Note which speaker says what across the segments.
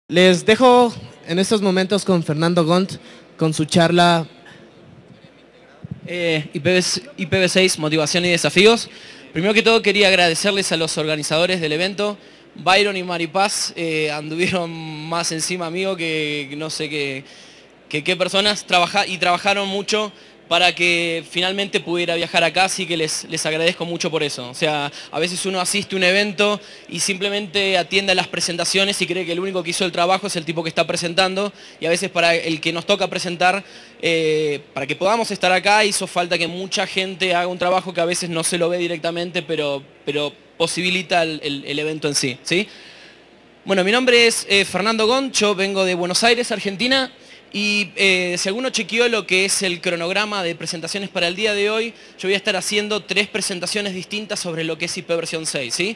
Speaker 1: Les dejo en estos momentos con Fernando Gont con su charla
Speaker 2: IPv6, motivación y desafíos. Primero que todo quería agradecerles a los organizadores del evento. Byron y Maripaz anduvieron más encima mío que no sé qué personas, trabajaron mucho para que finalmente pudiera viajar acá, así que les agradezco mucho por eso. O sea, a veces uno asiste a un evento y simplemente atiende a las presentaciones y cree que el único que hizo el trabajo es el tipo que está presentando, y a veces para el que nos toca presentar, para que podamos estar acá, hizo falta que mucha gente haga un trabajo que a veces no se lo ve directamente, pero posibilita el evento en sí, ¿sí? Bueno, mi nombre es Fernando Gont, yo vengo de Buenos Aires, Argentina. Y si alguno chequeó lo que es el cronograma de presentaciones para el día de hoy, yo voy a estar haciendo 3 presentaciones distintas sobre lo que es IPv6, ¿sí?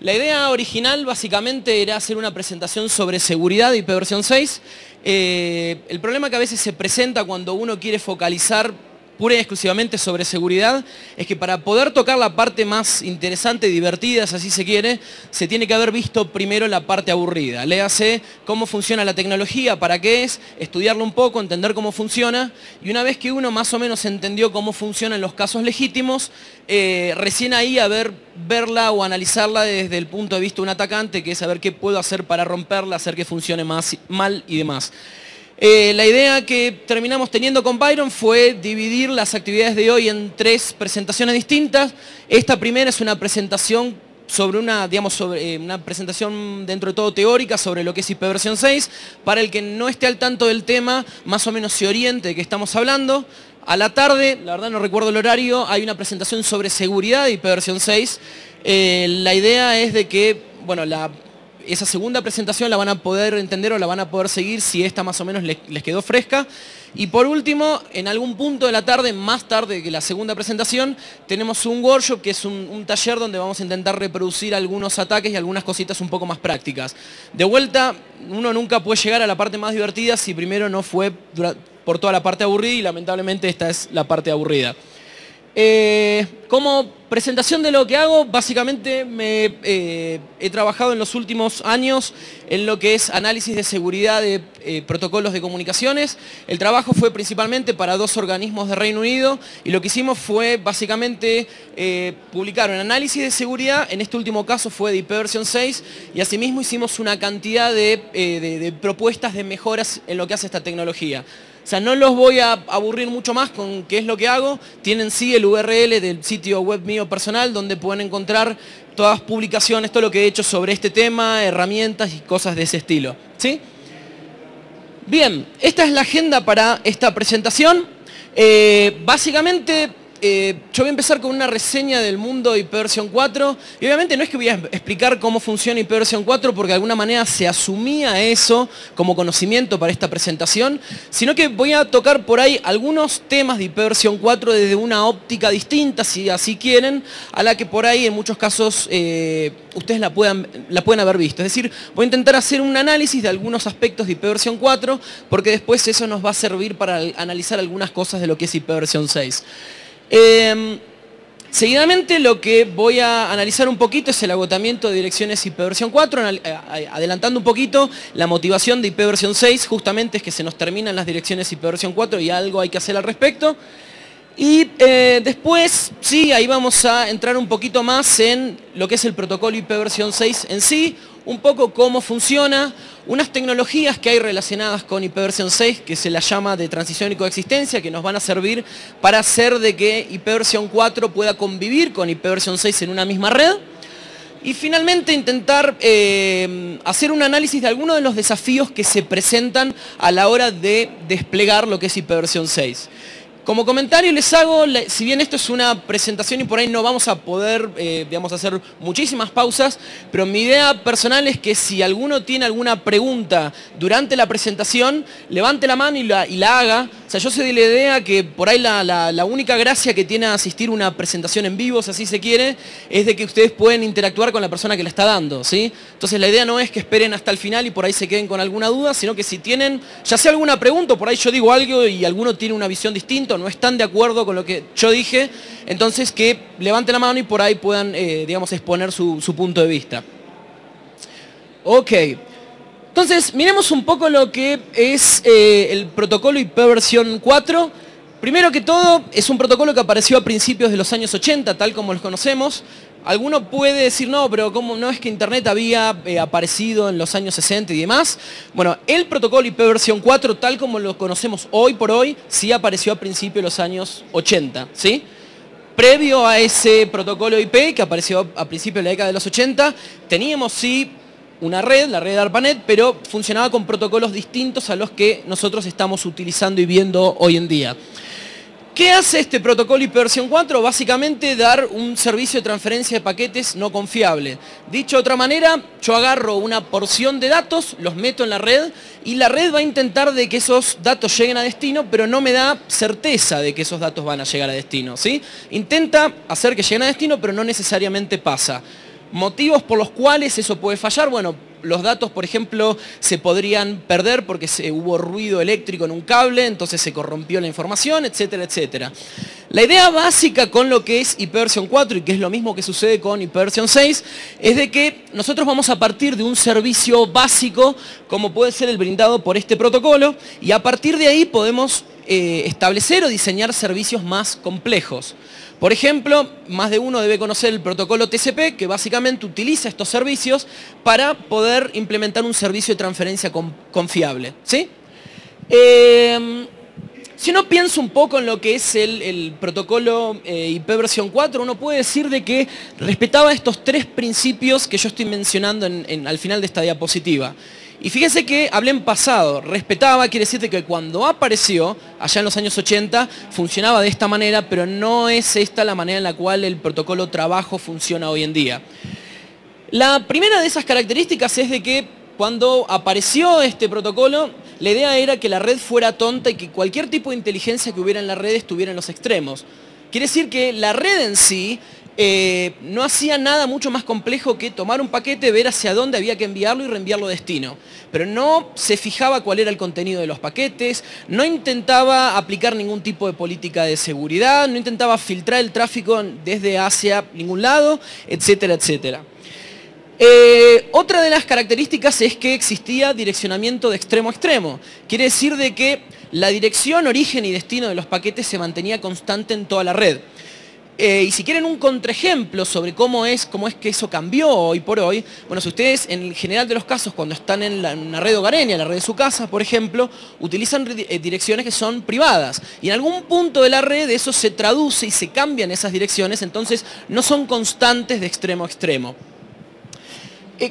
Speaker 2: La idea original básicamente era hacer una presentación sobre seguridad de IPv6. El problema que a veces se presenta cuando uno quiere focalizar pura y exclusivamente sobre seguridad es que para poder tocar la parte más interesante y divertida, si así se quiere, se tiene que haber visto primero la parte aburrida. Léase cómo funciona la tecnología, para qué es, estudiarlo un poco, entender cómo funciona, y una vez que uno más o menos entendió cómo funcionan los casos legítimos, recién ahí verla o analizarla desde el punto de vista de un atacante, que es saber qué puedo hacer para romperla, hacer que funcione mal y demás. La idea que terminamos teniendo con Byron fue dividir las actividades de hoy en 3 presentaciones distintas. Esta primera es una presentación sobre una presentación dentro de todo teórica sobre lo que es IPv6, para el que no esté al tanto del tema, más o menos se oriente de qué estamos hablando. A la tarde, la verdad no recuerdo el horario, hay una presentación sobre seguridad de IPv6. La idea es de que, bueno, esa segunda presentación la van a poder entender o la van a poder seguir si esta más o menos les quedó fresca. Y por último, en algún punto de la tarde, más tarde que la segunda presentación, tenemos un workshop que es un taller donde vamos a intentar reproducir algunos ataques y algunas cositas un poco más prácticas. De vuelta, uno nunca puede llegar a la parte más divertida si primero no fue por toda la parte aburrida, y lamentablemente esta es la parte aburrida. Como presentación de lo que hago, básicamente he trabajado en los últimos años en lo que es análisis de seguridad de protocolos de comunicaciones. El trabajo fue principalmente para 2 organismos de Reino Unido, y lo que hicimos fue básicamente publicar un análisis de seguridad, en este último caso fue de IPv6, y asimismo hicimos una cantidad de propuestas de mejoras en lo que hace esta tecnología. O sea, no los voy a aburrir mucho más con qué es lo que hago. Tienen sí el URL del sitio web mío personal, donde pueden encontrar todas las publicaciones, todo lo que he hecho sobre este tema, herramientas y cosas de ese estilo, ¿sí? Bien, esta es la agenda para esta presentación. Básicamente, yo voy a empezar con una reseña del mundo de IPv4, y obviamente no es que voy a explicar cómo funciona IPv4 porque de alguna manera se asumía eso como conocimiento para esta presentación, sino que voy a tocar por ahí algunos temas de IPv4 desde una óptica distinta, si así quieren, a la que por ahí en muchos casos ustedes la pueden haber visto. Es decir, voy a intentar hacer un análisis de algunos aspectos de IPv4 porque después eso nos va a servir para analizar algunas cosas de lo que es IPv6. Seguidamente lo que voy a analizar un poquito es el agotamiento de direcciones IPv4, adelantando un poquito la motivación de IPv6, justamente es que se nos terminan las direcciones IPv4 y algo hay que hacer al respecto. Y después, sí, ahí vamos a entrar un poquito más en lo que es el protocolo IPv6 en sí, un poco cómo funciona, unas tecnologías que hay relacionadas con IPv6 que se las llama de transición y coexistencia, que nos van a servir para hacer de que IPv4 pueda convivir con IPv6 en una misma red. Y finalmente intentar hacer un análisis de algunos de los desafíos que se presentan a la hora de desplegar lo que es IPv6. Como comentario les hago, si bien esto es una presentación y por ahí no vamos a poder, hacer muchísimas pausas, pero mi idea personal es que si alguno tiene alguna pregunta durante la presentación, levante la mano y la haga. O sea, yo soy de la idea que por ahí la única gracia que tiene asistir a una presentación en vivo, si así se quiere, es de que ustedes pueden interactuar con la persona que la está dando, ¿sí? Entonces la idea no es que esperen hasta el final y por ahí se queden con alguna duda, sino que si tienen, ya sea alguna pregunta, por ahí yo digo algo y alguno tiene una visión distinta, no están de acuerdo con lo que yo dije, entonces que levanten la mano y por ahí puedan, exponer su punto de vista. Ok. Entonces, miremos un poco lo que es el protocolo IP versión 4. Primero que todo, es un protocolo que apareció a principios de los años 80, tal como los conocemos. Alguno puede decir, no, pero ¿cómo no es que Internet había aparecido en los años 60 y demás? Bueno, el protocolo IP versión 4, tal como lo conocemos hoy por hoy, sí apareció a principios de los años 80, ¿sí? Previo a ese protocolo IP, que apareció a principios de la década de los 80, teníamos sí una red, la red ARPANET, pero funcionaba con protocolos distintos a los que nosotros estamos utilizando y viendo hoy en día. ¿Qué hace este protocolo IP versión 4? Básicamente dar un servicio de transferencia de paquetes no confiable. Dicho de otra manera, yo agarro una porción de datos, los meto en la red y la red va a intentar de que esos datos lleguen a destino, pero no me da certeza de que esos datos van a llegar a destino, ¿sí? Intenta hacer que lleguen a destino, pero no necesariamente pasa. Motivos por los cuales eso puede fallar, bueno, los datos, por ejemplo, se podrían perder porque hubo ruido eléctrico en un cable, entonces se corrompió la información, etcétera, etcétera. La idea básica con lo que es IP versión 4 y que es lo mismo que sucede con IP versión 6, es de que nosotros vamos a partir de un servicio básico, como puede ser el brindado por este protocolo, y a partir de ahí podemos establecer o diseñar servicios más complejos. Por ejemplo, más de uno debe conocer el protocolo TCP, que básicamente utiliza estos servicios para poder implementar un servicio de transferencia confiable, ¿sí? Si uno piensa un poco en lo que es el protocolo IP versión 4, uno puede decir de que respetaba estos tres principios que yo estoy mencionando al final de esta diapositiva. Y fíjense que hablé en pasado, respetaba, quiere decir que cuando apareció, allá en los años 80, funcionaba de esta manera, pero no es esta la manera en la cual el protocolo trabajo funciona hoy en día. La primera de esas características es de que cuando apareció este protocolo, la idea era que la red fuera tonta y que cualquier tipo de inteligencia que hubiera en la red estuviera en los extremos. Quiere decir que la red en sí no hacía nada mucho más complejo que tomar un paquete, ver hacia dónde había que enviarlo y reenviarlo a destino. Pero no se fijaba cuál era el contenido de los paquetes, no intentaba aplicar ningún tipo de política de seguridad, no intentaba filtrar el tráfico desde hacia ningún lado, etcétera, etcétera. Otra de las características es que existía direccionamiento de extremo a extremo. Quiere decir de que la dirección, origen y destino de los paquetes se mantenía constante en toda la red. Y si quieren un contraejemplo sobre cómo es que eso cambió hoy por hoy, bueno, si ustedes en el general de los casos cuando están en una red hogareña, la red de su casa, por ejemplo, utilizan direcciones que son privadas. Y en algún punto de la red eso se traduce y se cambian esas direcciones, entonces no son constantes de extremo a extremo.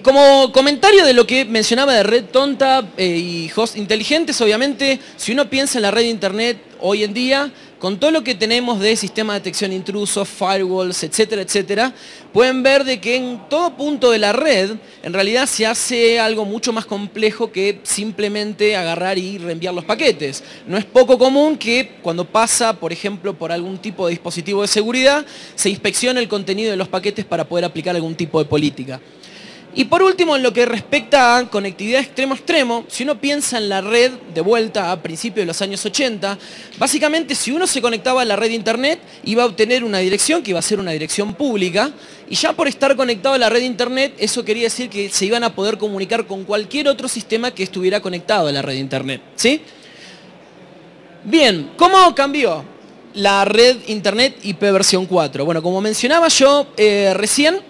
Speaker 2: Como comentario de lo que mencionaba de red tonta y host inteligentes, obviamente, si uno piensa en la red de internet hoy en día, con todo lo que tenemos de sistema de detección de intrusos, firewalls, etcétera, etcétera, pueden ver de que en todo punto de la red, en realidad se hace algo mucho más complejo que simplemente agarrar y reenviar los paquetes. No es poco común que cuando pasa, por ejemplo, por algún tipo de dispositivo de seguridad, se inspeccione el contenido de los paquetes para poder aplicar algún tipo de política. Y por último, en lo que respecta a conectividad extremo a extremo, si uno piensa en la red de vuelta a principios de los años 80, básicamente si uno se conectaba a la red de internet, iba a obtener una dirección que iba a ser una dirección pública, y ya por estar conectado a la red de internet, eso quería decir que se iban a poder comunicar con cualquier otro sistema que estuviera conectado a la red de internet, ¿sí? Bien, ¿cómo cambió la red internet IP versión 4? Bueno, como mencionaba yo recién,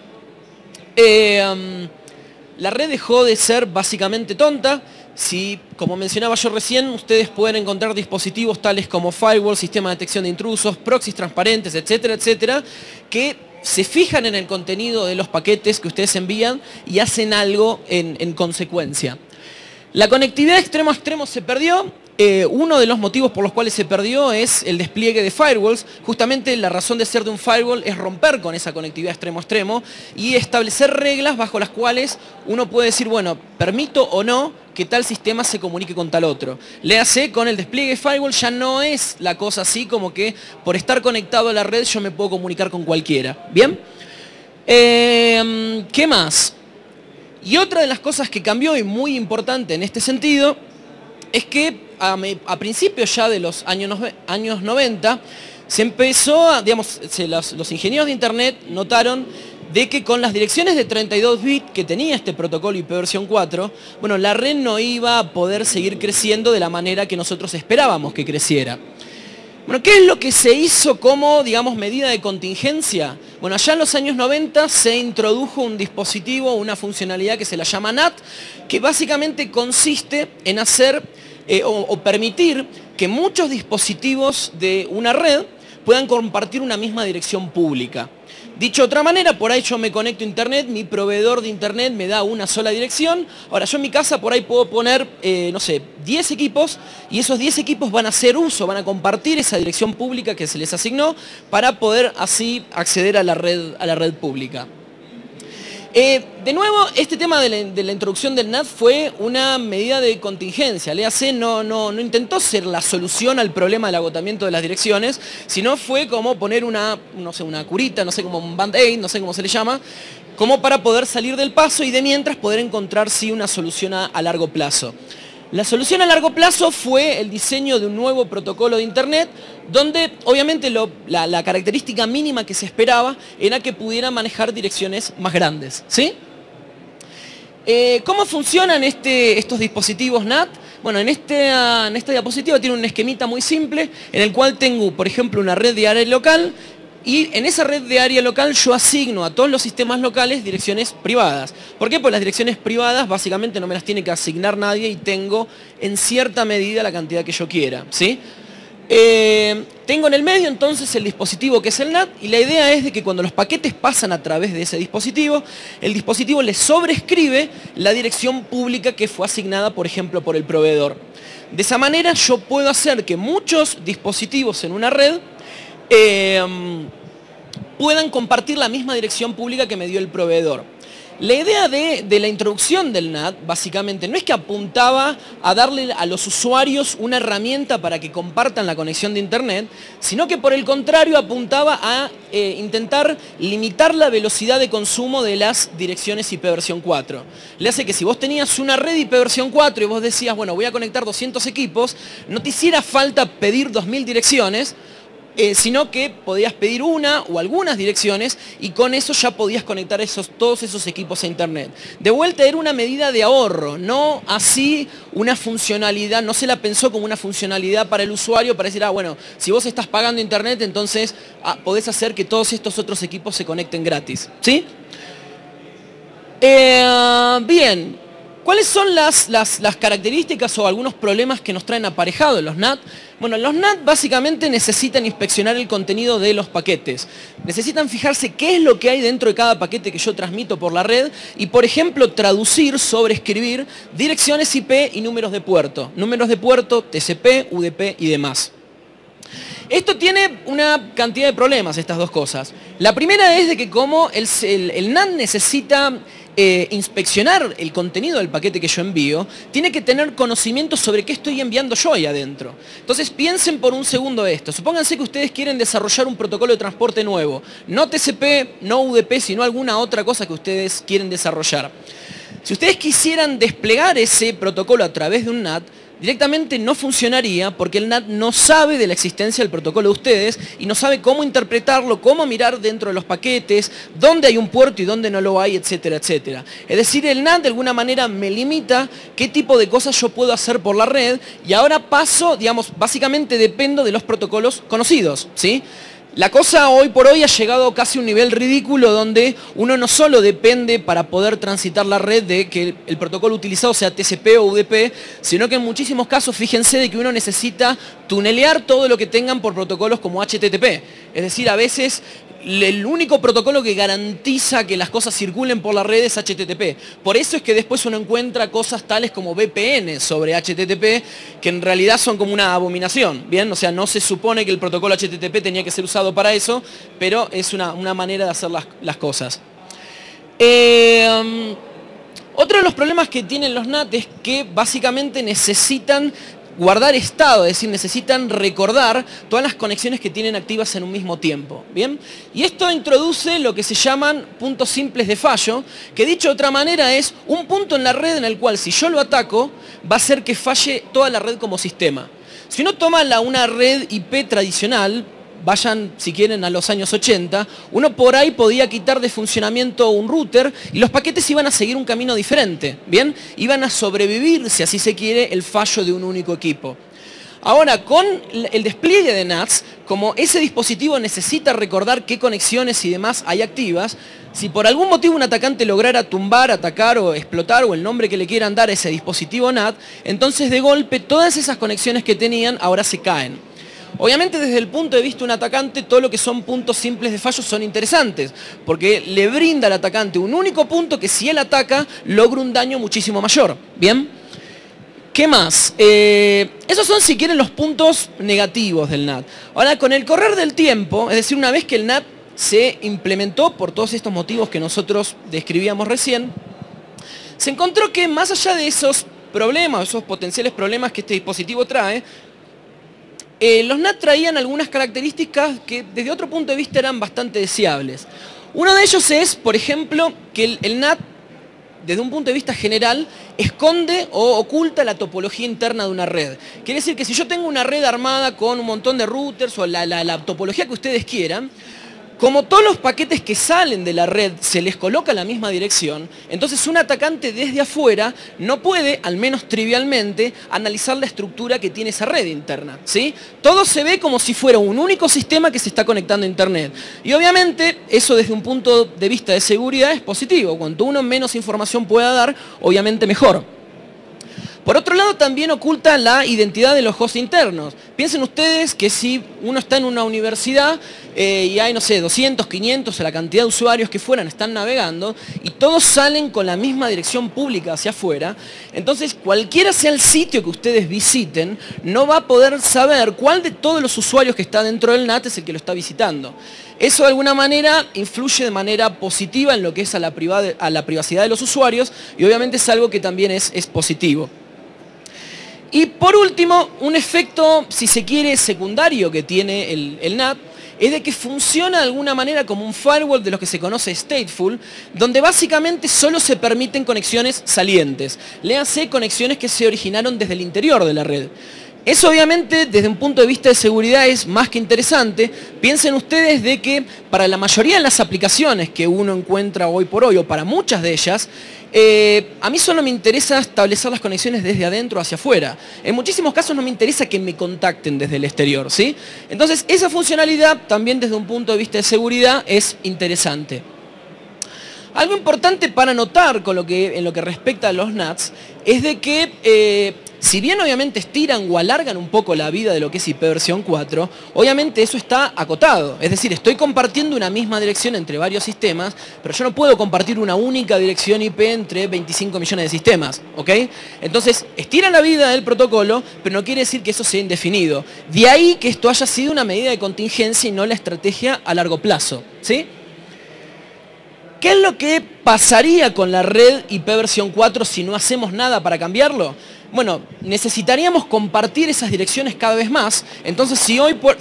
Speaker 2: la red dejó de ser básicamente tonta. Si, como mencionaba yo recién, ustedes pueden encontrar dispositivos tales como firewall, sistema de detección de intrusos, proxies transparentes, etcétera, etcétera, que se fijan en el contenido de los paquetes que ustedes envían y hacen algo en consecuencia. La conectividad de extremo a extremo se perdió. Uno de los motivos por los cuales se perdió es el despliegue de firewalls. Justamente la razón de ser de un firewall es romper con esa conectividad extremo a extremo y establecer reglas bajo las cuales uno puede decir, bueno, permito o no que tal sistema se comunique con tal otro. Léase, con el despliegue de firewall ya no es la cosa así como que por estar conectado a la red yo me puedo comunicar con cualquiera. ¿Bien? ¿Qué más? Y otra de las cosas que cambió y muy importante en este sentido es que a principios ya de los años 90 se empezó, digamos, los ingenieros de internet notaron de que con las direcciones de 32 bits que tenía este protocolo IP versión 4, bueno, la red no iba a poder seguir creciendo de la manera que nosotros esperábamos que creciera. Bueno, ¿qué es lo que se hizo como, digamos, medida de contingencia? Bueno, allá en los años 90 se introdujo un dispositivo, una funcionalidad que se la llama NAT, que básicamente consiste en hacer o permitir que muchos dispositivos de una red puedan compartir una misma dirección pública. Dicho de otra manera, por ahí yo me conecto a internet, mi proveedor de internet me da una sola dirección. Ahora yo en mi casa por ahí puedo poner, no sé, 10 equipos y esos 10 equipos van a hacer uso, van a compartir esa dirección pública que se les asignó para poder así acceder a la red pública. De nuevo, este tema de la introducción del NAT fue una medida de contingencia. El EAC no intentó ser la solución al problema del agotamiento de las direcciones, sino fue como poner una curita, no sé, como un band-aid, no sé cómo se le llama, como para poder salir del paso y de mientras poder encontrar sí una solución a largo plazo. La solución a largo plazo fue el diseño de un nuevo protocolo de Internet, donde obviamente la característica mínima que se esperaba era que pudiera manejar direcciones más grandes, ¿sí? ¿Cómo funcionan estos dispositivos NAT? Bueno, en esta diapositiva tiene un esquemita muy simple, en el cual tengo, por ejemplo, una red de área local, y en esa red de área local yo asigno a todos los sistemas locales direcciones privadas. ¿Por qué? Pues las direcciones privadas básicamente no me las tiene que asignar nadie y tengo en cierta medida la cantidad que yo quiera, ¿sí? Tengo en el medio entonces el dispositivo que es el NAT y la idea es de que cuando los paquetes pasan a través de ese dispositivo, el dispositivo le sobrescribe la dirección pública que fue asignada, por ejemplo, por el proveedor. De esa manera yo puedo hacer que muchos dispositivos en una red puedan compartir la misma dirección pública que me dio el proveedor. La idea de la introducción del NAT, básicamente, no es que apuntaba a darle a los usuarios una herramienta para que compartan la conexión de Internet, sino que por el contrario apuntaba a intentar limitar la velocidad de consumo de las direcciones IP versión 4. Le hace que si vos tenías una red IP versión 4 y vos decías, bueno, voy a conectar 200 equipos, no te hiciera falta pedir 2000 direcciones, sino que podías pedir una o algunas direcciones y con eso ya podías conectar todos esos equipos a internet. De vuelta era una medida de ahorro, no así una funcionalidad, no se la pensó como una funcionalidad para el usuario para decir, bueno, si vos estás pagando internet, entonces podés hacer que todos estos otros equipos se conecten gratis, ¿sí? Bien. ¿Cuáles son las características o algunos problemas que nos traen aparejados los NAT? Bueno, los NAT básicamente necesitan inspeccionar el contenido de los paquetes. Necesitan fijarse qué es lo que hay dentro de cada paquete que yo transmito por la red y, por ejemplo, traducir, sobreescribir direcciones IP y números de puerto. Números de puerto, TCP, UDP y demás. Esto tiene una cantidad de problemas, estas dos cosas. La primera es de que como el NAT necesita inspeccionar el contenido del paquete que yo envío, tiene que tener conocimiento sobre qué estoy enviando yo ahí adentro. Entonces piensen por un segundo esto. Supónganse que ustedes quieren desarrollar un protocolo de transporte nuevo. No TCP, no UDP, sino alguna otra cosa que ustedes quieren desarrollar. Si ustedes quisieran desplegar ese protocolo a través de un NAT, directamente no funcionaría porque el NAT no sabe de la existencia del protocolo de ustedes y no sabe cómo interpretarlo, cómo mirar dentro de los paquetes, dónde hay un puerto y dónde no lo hay, etcétera, etcétera. Es decir, el NAT de alguna manera me limita qué tipo de cosas yo puedo hacer por la red y ahora paso, digamos, básicamente dependo de los protocolos conocidos, ¿sí? La cosa hoy por hoy ha llegado casi a un nivel ridículo donde uno no solo depende para poder transitar la red de que el protocolo utilizado sea TCP o UDP, sino que en muchísimos casos fíjense de que uno necesita tunelear todo lo que tengan por protocolos como HTTP. Es decir, a veces el único protocolo que garantiza que las cosas circulen por la red es HTTP. Por eso es que después uno encuentra cosas tales como VPN sobre HTTP, que en realidad son como una abominación, ¿bien? O sea, no se supone que el protocolo HTTP tenía que ser usado para eso, pero es una manera de hacer las cosas. Otro de los problemas que tienen los NAT es que básicamente necesitan guardar estado, es decir, necesitan recordar todas las conexiones que tienen activas en un mismo tiempo, ¿bien? Y esto introduce lo que se llaman puntos simples de fallo, que dicho de otra manera es un punto en la red en el cual si yo lo ataco, va a hacer que falle toda la red como sistema. Si uno toma una red IP tradicional, vayan, si quieren, a los años 80, uno por ahí podía quitar de funcionamiento un router y los paquetes iban a seguir un camino diferente, ¿bien? Iban a sobrevivir, si así se quiere, el fallo de un único equipo. Ahora, con el despliegue de NATs, como ese dispositivo necesita recordar qué conexiones y demás hay activas, si por algún motivo un atacante lograra tumbar, atacar o explotar, o el nombre que le quieran dar a ese dispositivo NAT, entonces de golpe todas esas conexiones que tenían ahora se caen. Obviamente desde el punto de vista de un atacante, todo lo que son puntos simples de fallo son interesantes, porque le brinda al atacante un único punto que si él ataca, logra un daño muchísimo mayor. ¿Bien? ¿Qué más? Esos son, si quieren, los puntos negativos del NAT. Ahora, con el correr del tiempo, es decir, una vez que el NAT se implementó por todos estos motivos que nosotros describíamos recién, se encontró que más allá de esos problemas, esos potenciales problemas que este dispositivo trae, los NAT traían algunas características que desde otro punto de vista eran bastante deseables. Uno de ellos es, por ejemplo, que el NAT, desde un punto de vista general, esconde o oculta la topología interna de una red. Quiere decir que si yo tengo una red armada con un montón de routers o la topología que ustedes quieran, como todos los paquetes que salen de la red se les coloca la misma dirección, entonces un atacante desde afuera no puede, al menos trivialmente, analizar la estructura que tiene esa red interna, ¿sí? Todo se ve como si fuera un único sistema que se está conectando a Internet. Y obviamente eso desde un punto de vista de seguridad es positivo. Cuanto uno menos información pueda dar, obviamente mejor. Por otro lado, también oculta la identidad de los hosts internos. Piensen ustedes que si uno está en una universidad y hay, no sé, 200, 500 o la cantidad de usuarios que fueran están navegando y todos salen con la misma dirección pública hacia afuera, entonces cualquiera sea el sitio que ustedes visiten, no va a poder saber cuál de todos los usuarios que está dentro del NAT es el que lo está visitando. Eso de alguna manera influye de manera positiva en lo que es a la privacidad de los usuarios y obviamente es algo que también es positivo. Y por último, un efecto, si se quiere, secundario que tiene el NAT, es de que funciona de alguna manera como un firewall de lo que se conoce stateful, donde básicamente solo se permiten conexiones salientes. Léase conexiones que se originaron desde el interior de la red. Eso obviamente desde un punto de vista de seguridad es más que interesante. Piensen ustedes de que para la mayoría de las aplicaciones que uno encuentra hoy por hoy, o para muchas de ellas, a mí solo me interesa establecer las conexiones desde adentro hacia afuera. En muchísimos casos no me interesa que me contacten desde el exterior, ¿sí? Entonces esa funcionalidad también desde un punto de vista de seguridad es interesante. Algo importante para notar en lo que respecta a los NATs es de que si bien obviamente estiran o alargan un poco la vida de lo que es IPv4, obviamente eso está acotado. Es decir, estoy compartiendo una misma dirección entre varios sistemas, pero yo no puedo compartir una única dirección IP entre 25 millones de sistemas, ¿ok? Entonces, estiran la vida del protocolo, pero no quiere decir que eso sea indefinido. De ahí que esto haya sido una medida de contingencia y no la estrategia a largo plazo, ¿sí? ¿Qué es lo que pasaría con la red IPv4 si no hacemos nada para cambiarlo? Bueno, necesitaríamos compartir esas direcciones cada vez más. Entonces, si hoy por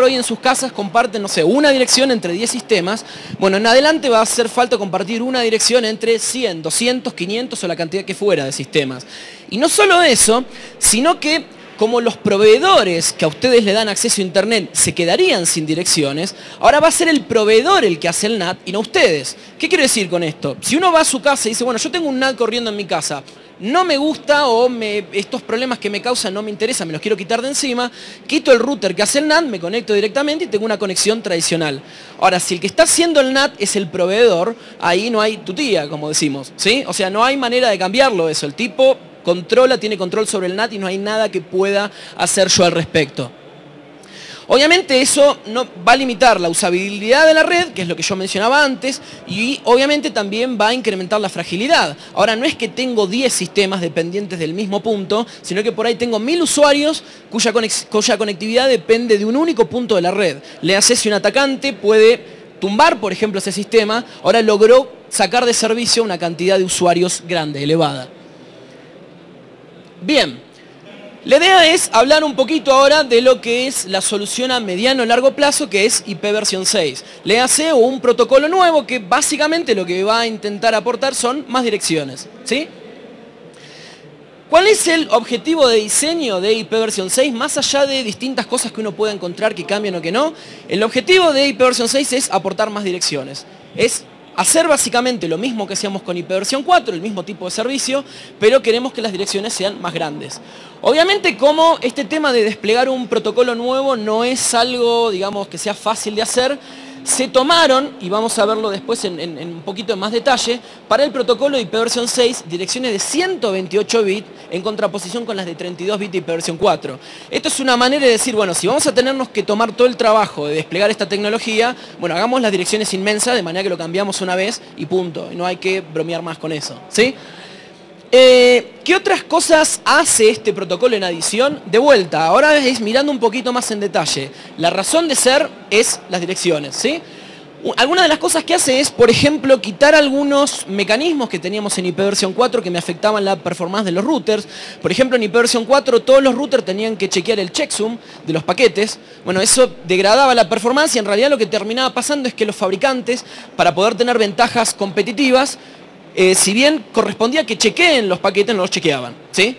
Speaker 2: hoy en sus casas comparten, no sé, una dirección entre 10 sistemas, bueno, en adelante va a hacer falta compartir una dirección entre 100, 200, 500 o la cantidad que fuera de sistemas. Y no solo eso, sino que como los proveedores que a ustedes le dan acceso a Internet se quedarían sin direcciones, ahora va a ser el proveedor el que hace el NAT y no ustedes. ¿Qué quiero decir con esto? Si uno va a su casa y dice, bueno, yo tengo un NAT corriendo en mi casa, no me gusta o estos problemas que me causan no me interesan, me los quiero quitar de encima, quito el router que hace el NAT, me conecto directamente y tengo una conexión tradicional. Ahora, si el que está haciendo el NAT es el proveedor, ahí no hay tutía, como decimos, ¿sí? O sea, no hay manera de cambiarlo eso. El tipo tiene control sobre el NAT y no hay nada que pueda hacer yo al respecto. Obviamente eso no va a limitar la usabilidad de la red, que es lo que yo mencionaba antes, y obviamente también va a incrementar la fragilidad. Ahora no es que tengo 10 sistemas dependientes del mismo punto, sino que por ahí tengo 1000 usuarios cuya conectividad depende de un único punto de la red. Le hace si un atacante puede tumbar, por ejemplo, ese sistema, ahora logró sacar de servicio una cantidad de usuarios grande, elevada. Bien, la idea es hablar un poquito ahora de lo que es la solución a mediano o largo plazo, que es IPv6. Léase un protocolo nuevo que básicamente lo que va a intentar aportar son más direcciones, ¿sí? ¿Cuál es el objetivo de diseño de IPv6? Más allá de distintas cosas que uno puede encontrar que cambian o que no, el objetivo de IPv6 es aportar más direcciones. Es hacer básicamente lo mismo que hacíamos con IPv4, el mismo tipo de servicio, pero queremos que las direcciones sean más grandes. Obviamente, como este tema de desplegar un protocolo nuevo no es algo, digamos, que sea fácil de hacer, se tomaron, y vamos a verlo después en un poquito más detalle, para el protocolo de IPv6 direcciones de 128 bits en contraposición con las de 32 bits de IPv4. Esto es una manera de decir, bueno, si vamos a tenernos que tomar todo el trabajo de desplegar esta tecnología, bueno, hagamos las direcciones inmensas de manera que lo cambiamos una vez y punto. Y no hay que bromear más con eso, ¿sí? ¿Qué otras cosas hace este protocolo en adición? De vuelta, ahora es mirando un poquito más en detalle. La razón de ser es las direcciones, ¿sí? Algunas de las cosas que hace es, por ejemplo, quitar algunos mecanismos que teníamos en IPv4 que me afectaban la performance de los routers. Por ejemplo, en IPv4 todos los routers tenían que chequear el checksum de los paquetes. Bueno, eso degradaba la performance y en realidad lo que terminaba pasando es que los fabricantes, para poder tener ventajas competitivas, si bien correspondía que chequeen los paquetes, no los chequeaban, ¿sí?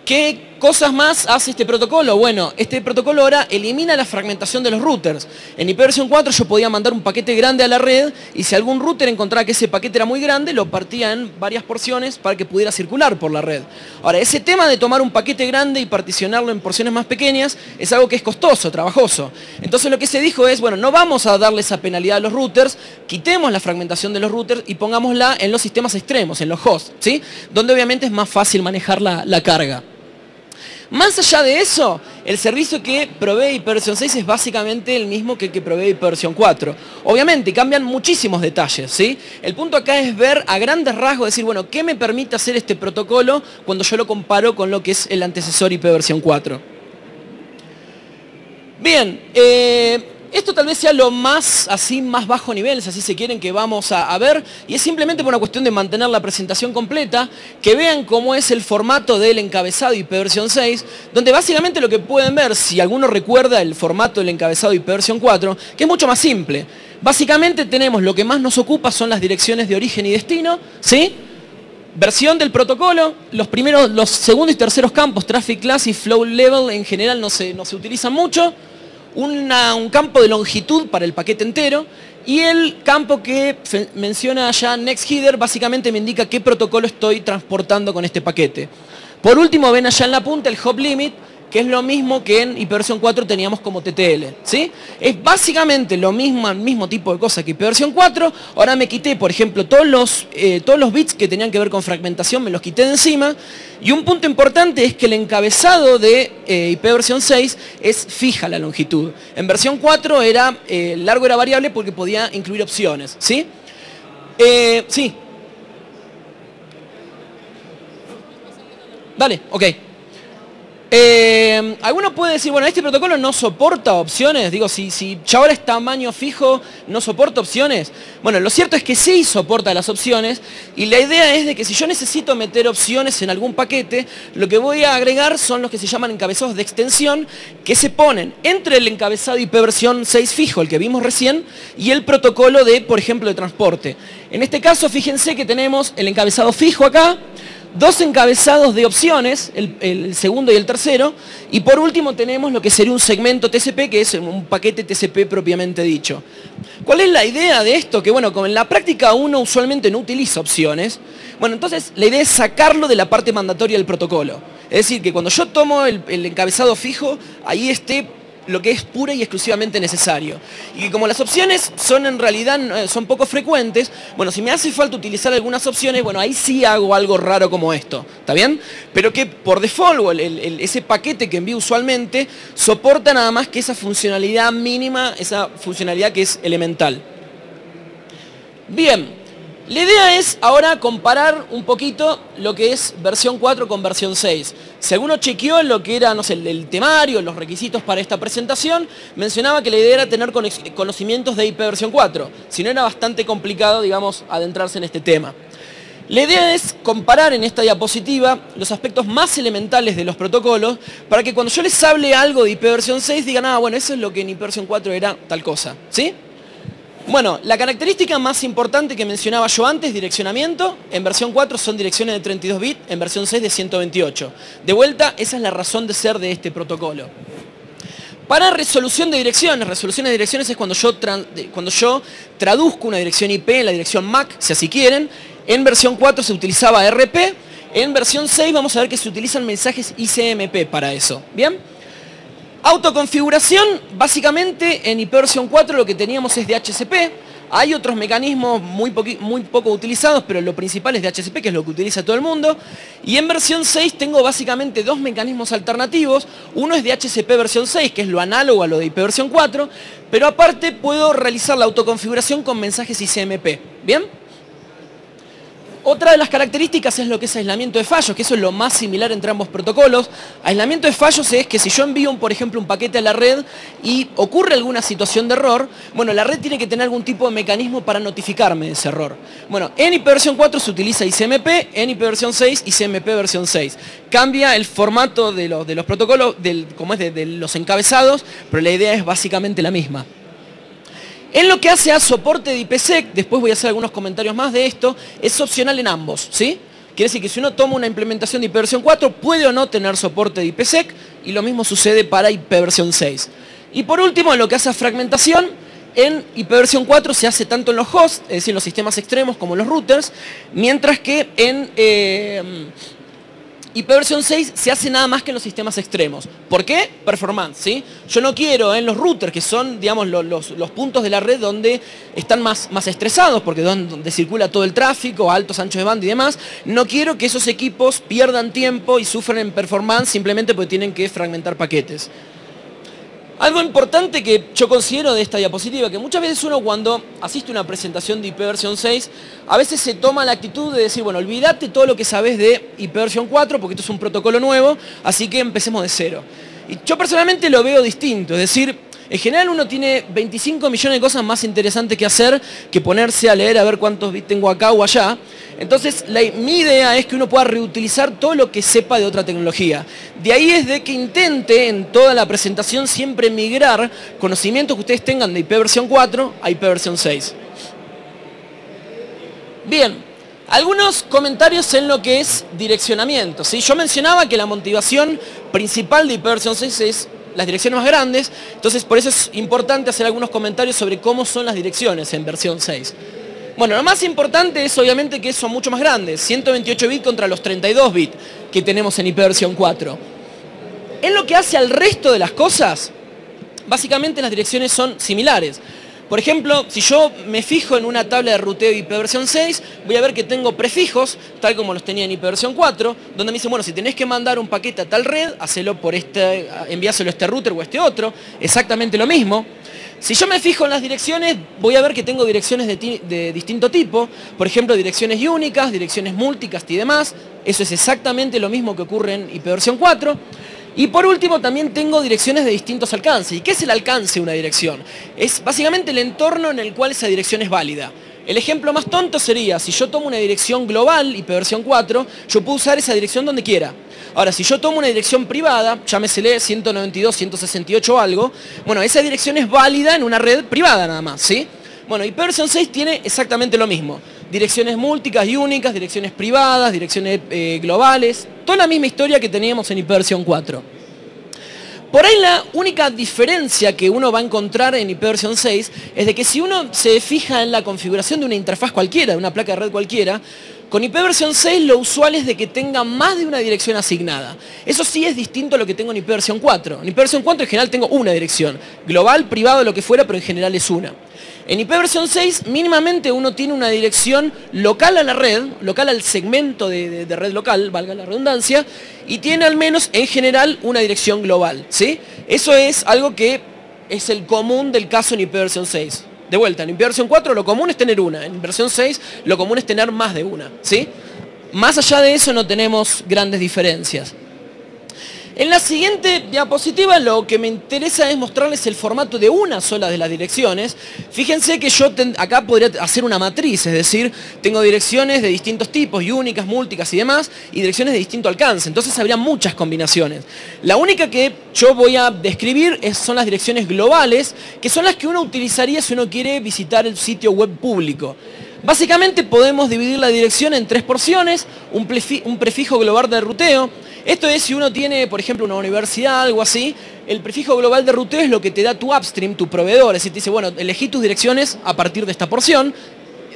Speaker 2: ¿Qué cosas más hace este protocolo? Bueno, este protocolo ahora elimina la fragmentación de los routers. En IPv4 yo podía mandar un paquete grande a la red y si algún router encontraba que ese paquete era muy grande, lo partía en varias porciones para que pudiera circular por la red. Ahora, ese tema de tomar un paquete grande y particionarlo en porciones más pequeñas es algo que es costoso, trabajoso. Entonces lo que se dijo es, bueno, no vamos a darle esa penalidad a los routers, quitemos la fragmentación de los routers y pongámosla en los sistemas extremos, en los hosts, ¿sí? Donde obviamente es más fácil manejar la carga. Más allá de eso, el servicio que provee IPv6 es básicamente el mismo que el que provee IPv4. Obviamente cambian muchísimos detalles, ¿sí? El punto acá es ver a grandes rasgos, decir, bueno, ¿qué me permite hacer este protocolo cuando yo lo comparo con lo que es el antecesor IPv4? Bien, esto tal vez sea lo más bajo nivel, si así se quieren, que vamos a ver, y es simplemente por una cuestión de mantener la presentación completa, que vean cómo es el formato del encabezado IPv6, donde básicamente lo que pueden ver, si alguno recuerda el formato del encabezado IPv4, que es mucho más simple. Básicamente tenemos lo que más nos ocupa son las direcciones de origen y destino, ¿sí? Versión del protocolo, los segundos y terceros campos, Traffic Class y Flow Level, en general no se utilizan mucho. Un campo de longitud para el paquete entero y el campo que menciona allá Next Header básicamente me indica qué protocolo estoy transportando con este paquete. Por último ven allá en la punta el Hop Limit, que es lo mismo que en IPv4 teníamos como TTL, ¿sí? Es básicamente el mismo tipo de cosa que IPv4, ahora me quité, por ejemplo, todos los bits que tenían que ver con fragmentación, me los quité de encima, y un punto importante es que el encabezado de IPv6 es fija la longitud. En versión 4 el largo era variable porque podía incluir opciones, ¿sí? Sí. Dale, ok. Alguno puede decir, bueno, este protocolo no soporta opciones. Digo, si ya ahora es tamaño fijo, ¿no soporta opciones? Bueno, lo cierto es que sí soporta las opciones y la idea es de que si yo necesito meter opciones en algún paquete, lo que voy a agregar son los que se llaman encabezados de extensión que se ponen entre el encabezado IPv6 fijo, el que vimos recién, y el protocolo de, por ejemplo, de transporte. En este caso, fíjense que tenemos el encabezado fijo acá, dos encabezados de opciones, el segundo y el tercero, y por último tenemos lo que sería un segmento TCP, que es un paquete TCP propiamente dicho. ¿Cuál es la idea de esto? Que bueno, como en la práctica uno usualmente no utiliza opciones, bueno, entonces la idea es sacarlo de la parte mandatoria del protocolo. Es decir, que cuando yo tomo el encabezado fijo, ahí esté lo que es pura y exclusivamente necesario. Y que como las opciones son en realidad son poco frecuentes, bueno, si me hace falta utilizar algunas opciones, bueno, ahí sí hago algo raro como esto, ¿está bien? Pero que por default, ese paquete que envío usualmente, soporta nada más que esa funcionalidad mínima, esa funcionalidad que es elemental. Bien. La idea es ahora comparar un poquito lo que es versión 4 con versión 6. Si alguno chequeó lo que era, no sé, el temario, los requisitos para esta presentación, mencionaba que la idea era tener conocimientos de IPv4. Si no era bastante complicado, digamos, adentrarse en este tema. La idea es comparar en esta diapositiva los aspectos más elementales de los protocolos para que cuando yo les hable algo de IPv6 digan, ah, bueno, eso es lo que en IPv4 era tal cosa, ¿sí? Bueno, la característica más importante que mencionaba yo antes, direccionamiento, en versión 4 son direcciones de 32 bits, en versión 6 de 128. De vuelta, esa es la razón de ser de este protocolo. Para resolución de direcciones es cuando yo traduzco una dirección IP en la dirección MAC, si así quieren. En versión 4 se utilizaba RP, en versión 6 vamos a ver que se utilizan mensajes ICMP para eso. ¿Bien? Autoconfiguración, básicamente en IP versión 4 lo que teníamos es DHCP. Hay otros mecanismos muy poco utilizados, pero lo principal es DHCP, que es lo que utiliza todo el mundo. Y en versión 6 tengo básicamente dos mecanismos alternativos. Uno es DHCP versión 6, que es lo análogo a lo de IP versión 4, pero aparte puedo realizar la autoconfiguración con mensajes ICMP. ¿Bien? Otra de las características es lo que es aislamiento de fallos, que eso es lo más similar entre ambos protocolos. Aislamiento de fallos es que si yo envío, por ejemplo, un paquete a la red y ocurre alguna situación de error, bueno, la red tiene que tener algún tipo de mecanismo para notificarme de ese error. Bueno, en IP versión 4 se utiliza ICMP, en IP versión 6, ICMP versión 6. Cambia el formato de los protocolos, de los encabezados, pero la idea es básicamente la misma. En lo que hace a soporte de IPsec, después voy a hacer algunos comentarios más de esto, es opcional en ambos, ¿sí? Quiere decir que si uno toma una implementación de IP versión 4, puede o no tener soporte de IPsec, y lo mismo sucede para IP versión 6. Y por último, en lo que hace a fragmentación, en IP versión 4 se hace tanto en los hosts, es decir, en los sistemas extremos como en los routers, mientras que en IP versión 6 se hace nada más que en los sistemas extremos. ¿Por qué? Performance, ¿sí? Yo no quiero en los routers, que son, digamos, los puntos de la red donde están más estresados, porque donde circula todo el tráfico, altos anchos de banda y demás, no quiero que esos equipos pierdan tiempo y sufran en performance simplemente porque tienen que fragmentar paquetes. Algo importante que yo considero de esta diapositiva, que muchas veces uno cuando asiste a una presentación de IP versión 6, a veces se toma la actitud de decir, bueno, olvídate todo lo que sabes de IP versión 4, porque esto es un protocolo nuevo, así que empecemos de cero. Y yo personalmente lo veo distinto, es decir, en general uno tiene 25 millones de cosas más interesantes que hacer que ponerse a leer a ver cuántos bits tengo acá o allá. Entonces, mi idea es que uno pueda reutilizar todo lo que sepa de otra tecnología. De ahí es de que intente en toda la presentación siempre migrar conocimientos que ustedes tengan de IP versión 4 a IP versión 6. Bien, algunos comentarios en lo que es direccionamiento, ¿sí? Yo mencionaba que la motivación principal de IP versión 6 es las direcciones más grandes, entonces por eso es importante hacer algunos comentarios sobre cómo son las direcciones en versión 6. Bueno, lo más importante es obviamente que son mucho más grandes, 128 bits contra los 32 bits que tenemos en IP versión 4. En lo que hace al resto de las cosas, básicamente las direcciones son similares. Por ejemplo, si yo me fijo en una tabla de ruteo IP versión 6, voy a ver que tengo prefijos, tal como los tenía en IP versión 4, donde me dicen, bueno, si tenés que mandar un paquete a tal red, hacelo por enviáselo a este router o a este otro, exactamente lo mismo. Si yo me fijo en las direcciones, voy a ver que tengo direcciones de distinto tipo, por ejemplo, direcciones únicas, direcciones multicast y demás. Eso es exactamente lo mismo que ocurre en IP versión 4. Y por último también tengo direcciones de distintos alcances. ¿Y qué es el alcance de una dirección? Es básicamente el entorno en el cual esa dirección es válida. El ejemplo más tonto sería, si yo tomo una dirección global, IP versión 4, yo puedo usar esa dirección donde quiera. Ahora, si yo tomo una dirección privada, llámesele 192, 168 o algo, bueno, esa dirección es válida en una red privada nada más, ¿sí? Bueno, IP versión 6 tiene exactamente lo mismo. Direcciones múlticas y únicas, direcciones privadas, direcciones globales, toda la misma historia que teníamos en IP versión 4. Por ahí la única diferencia que uno va a encontrar en IP versión 6 es de que si uno se fija en la configuración de una interfaz cualquiera, de una placa de red cualquiera, con IP versión 6 lo usual es de que tenga más de una dirección asignada. Eso sí es distinto a lo que tengo en IP versión 4. En IP versión 4 en general tengo una dirección, global, privado, lo que fuera, pero en general es una. En IP versión 6 mínimamente uno tiene una dirección local a la red, local al segmento de red local, valga la redundancia, y tiene al menos en general una dirección global, ¿sí? Eso es algo que es el común del caso en IP versión 6. De vuelta, en IP versión 4 lo común es tener una, en versión 6 lo común es tener más de una, ¿sí? Más allá de eso no tenemos grandes diferencias. En la siguiente diapositiva lo que me interesa es mostrarles el formato de una sola de las direcciones. Fíjense que yo acá podría hacer una matriz, es decir, tengo direcciones de distintos tipos, únicas, múltiples y demás, y direcciones de distinto alcance. Entonces habría muchas combinaciones. La única que yo voy a describir son las direcciones globales, que son las que uno utilizaría si uno quiere visitar el sitio web público. Básicamente podemos dividir la dirección en tres porciones, un prefijo global de ruteo. Esto es si uno tiene, por ejemplo, una universidad, algo así, el prefijo global de ruteo es lo que te da tu upstream, tu proveedor. Es decir, te dice, bueno, elegí tus direcciones a partir de esta porción.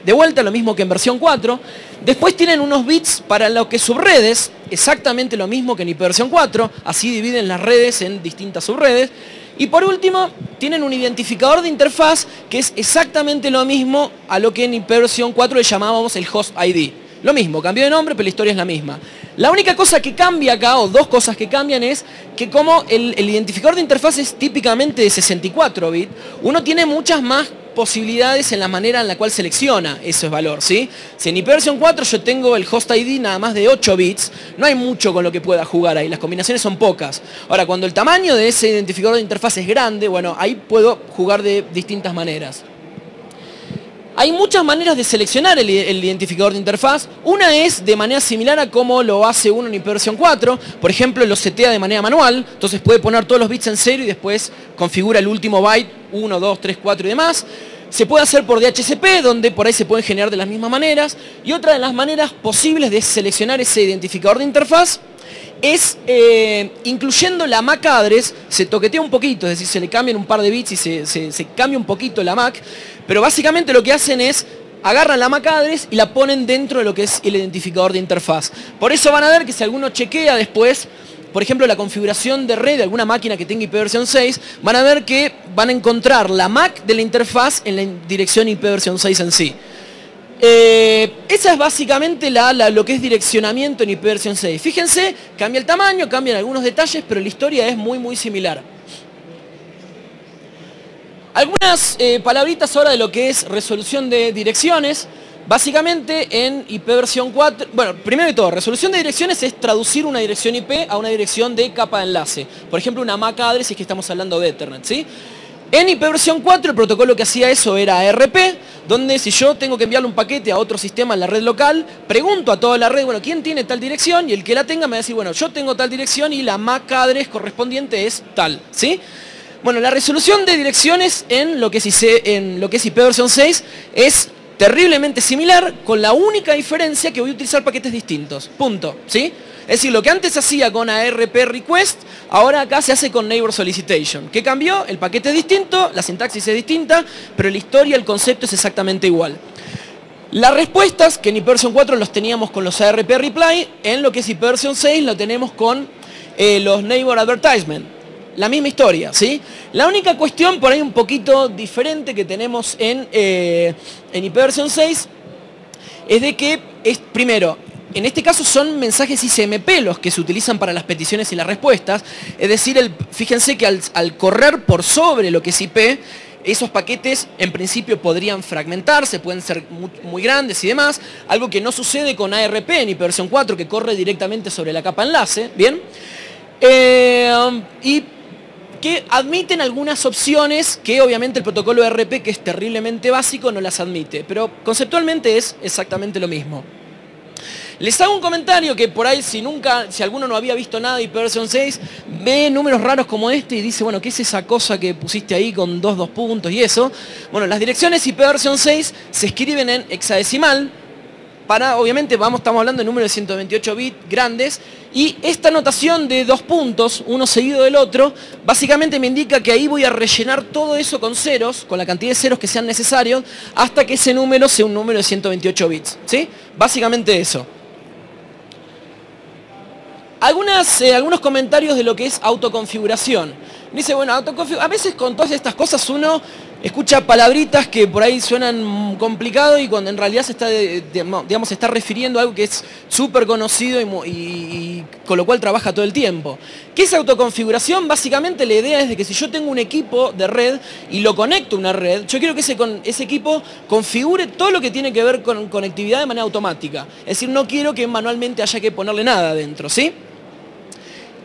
Speaker 2: De vuelta, lo mismo que en versión 4. Después tienen unos bits para lo que es subredes, exactamente lo mismo que en ipversión 4. Así dividen las redes en distintas subredes. Y por último, tienen un identificador de interfaz que es exactamente lo mismo a lo que en ipversión 4 le llamábamos el host ID. Lo mismo, cambió de nombre, pero la historia es la misma. La única cosa que cambia acá, o dos cosas que cambian, es que como el identificador de interfaz es típicamente de 64 bits, uno tiene muchas más posibilidades en la manera en la cual selecciona ese valor, ¿sí? Si en ipversión 4 yo tengo el host ID nada más de 8 bits, no hay mucho con lo que pueda jugar ahí, las combinaciones son pocas. Ahora, cuando el tamaño de ese identificador de interfaz es grande, bueno, ahí puedo jugar de distintas maneras. Hay muchas maneras de seleccionar el identificador de interfaz. Una es de manera similar a como lo hace uno en ipversión 4. Por ejemplo, lo setea de manera manual. Entonces puede poner todos los bits en cero y después configura el último byte, 1, 2, 3, 4 y demás. Se puede hacer por DHCP, donde por ahí se pueden generar de las mismas maneras. Y otra de las maneras posibles de seleccionar ese identificador de interfaz es incluyendo la MAC address. Se toquetea un poquito, es decir, se le cambian un par de bits y se cambia un poquito la MAC, pero básicamente lo que hacen es agarran la MAC address y la ponen dentro de lo que es el identificador de interfaz. Por eso van a ver que si alguno chequea después, por ejemplo, la configuración de red de alguna máquina que tenga ipversión 6, van a ver que van a encontrar la MAC de la interfaz en la dirección ipversión 6 en sí. Esa es básicamente lo que es direccionamiento en ipversión 6. Fíjense, cambia el tamaño, cambian algunos detalles, pero la historia es muy similar. Algunas palabritas ahora de lo que es resolución de direcciones. Básicamente en ipversión 4, bueno, primero de todo, resolución de direcciones es traducir una dirección IP a una dirección de capa de enlace. Por ejemplo, una MAC address si es que estamos hablando de Ethernet, ¿sí? En ipversión 4 el protocolo que hacía eso era ARP, donde si yo tengo que enviarle un paquete a otro sistema en la red local, pregunto a toda la red, bueno, ¿quién tiene tal dirección? Y el que la tenga me va a decir, bueno, yo tengo tal dirección y la MAC address correspondiente es tal, ¿sí? Bueno, la resolución de direcciones en lo que es ipversión 6 es terriblemente similar, con la única diferencia que voy a utilizar paquetes distintos, punto, ¿sí? Es decir, lo que antes hacía con ARP request, ahora acá se hace con neighbor solicitation. ¿Qué cambió? El paquete es distinto, la sintaxis es distinta, pero la historia, el concepto es exactamente igual. Las respuestas, que en ipversión 4 los teníamos con los ARP reply, en lo que es ipversión 6 lo tenemos con los neighbor advertisement. La misma historia, ¿sí? La única cuestión por ahí un poquito diferente que tenemos en ipversión 6 es de que, primero, en este caso son mensajes ICMP los que se utilizan para las peticiones y las respuestas. Es decir, fíjense que al correr por sobre lo que es IP, esos paquetes en principio podrían fragmentarse, pueden ser muy grandes y demás. Algo que no sucede con ARP en ipversión 4, que corre directamente sobre la capa enlace, ¿bien? Y que admiten algunas opciones que obviamente el protocolo ARP, que es terriblemente básico, no las admite. Pero conceptualmente es exactamente lo mismo. Les hago un comentario que por ahí si alguno no había visto nada de ipversión 6, ve números raros como este y dice, bueno, ¿qué es esa cosa que pusiste ahí con dos puntos y eso? Bueno, las direcciones ipversión 6 se escriben en hexadecimal, obviamente estamos hablando de números de 128 bits grandes, y esta notación de 2 puntos, uno seguido del otro, básicamente me indica que ahí voy a rellenar todo eso con ceros, con la cantidad de ceros que sean necesarios, hasta que ese número sea un número de 128 bits, ¿sí? Básicamente eso. Algunos comentarios de lo que es autoconfiguración. Dice, bueno, a veces con todas estas cosas uno escucha palabritas que por ahí suenan complicado y cuando en realidad se está, se está refiriendo a algo que es súper conocido y con lo cual trabaja todo el tiempo. ¿Qué es autoconfiguración? Básicamente la idea es de que si yo tengo un equipo de red y lo conecto a una red, yo quiero que ese equipo configure todo lo que tiene que ver con conectividad de manera automática. Es decir, no quiero que manualmente haya que ponerle nada adentro, ¿sí?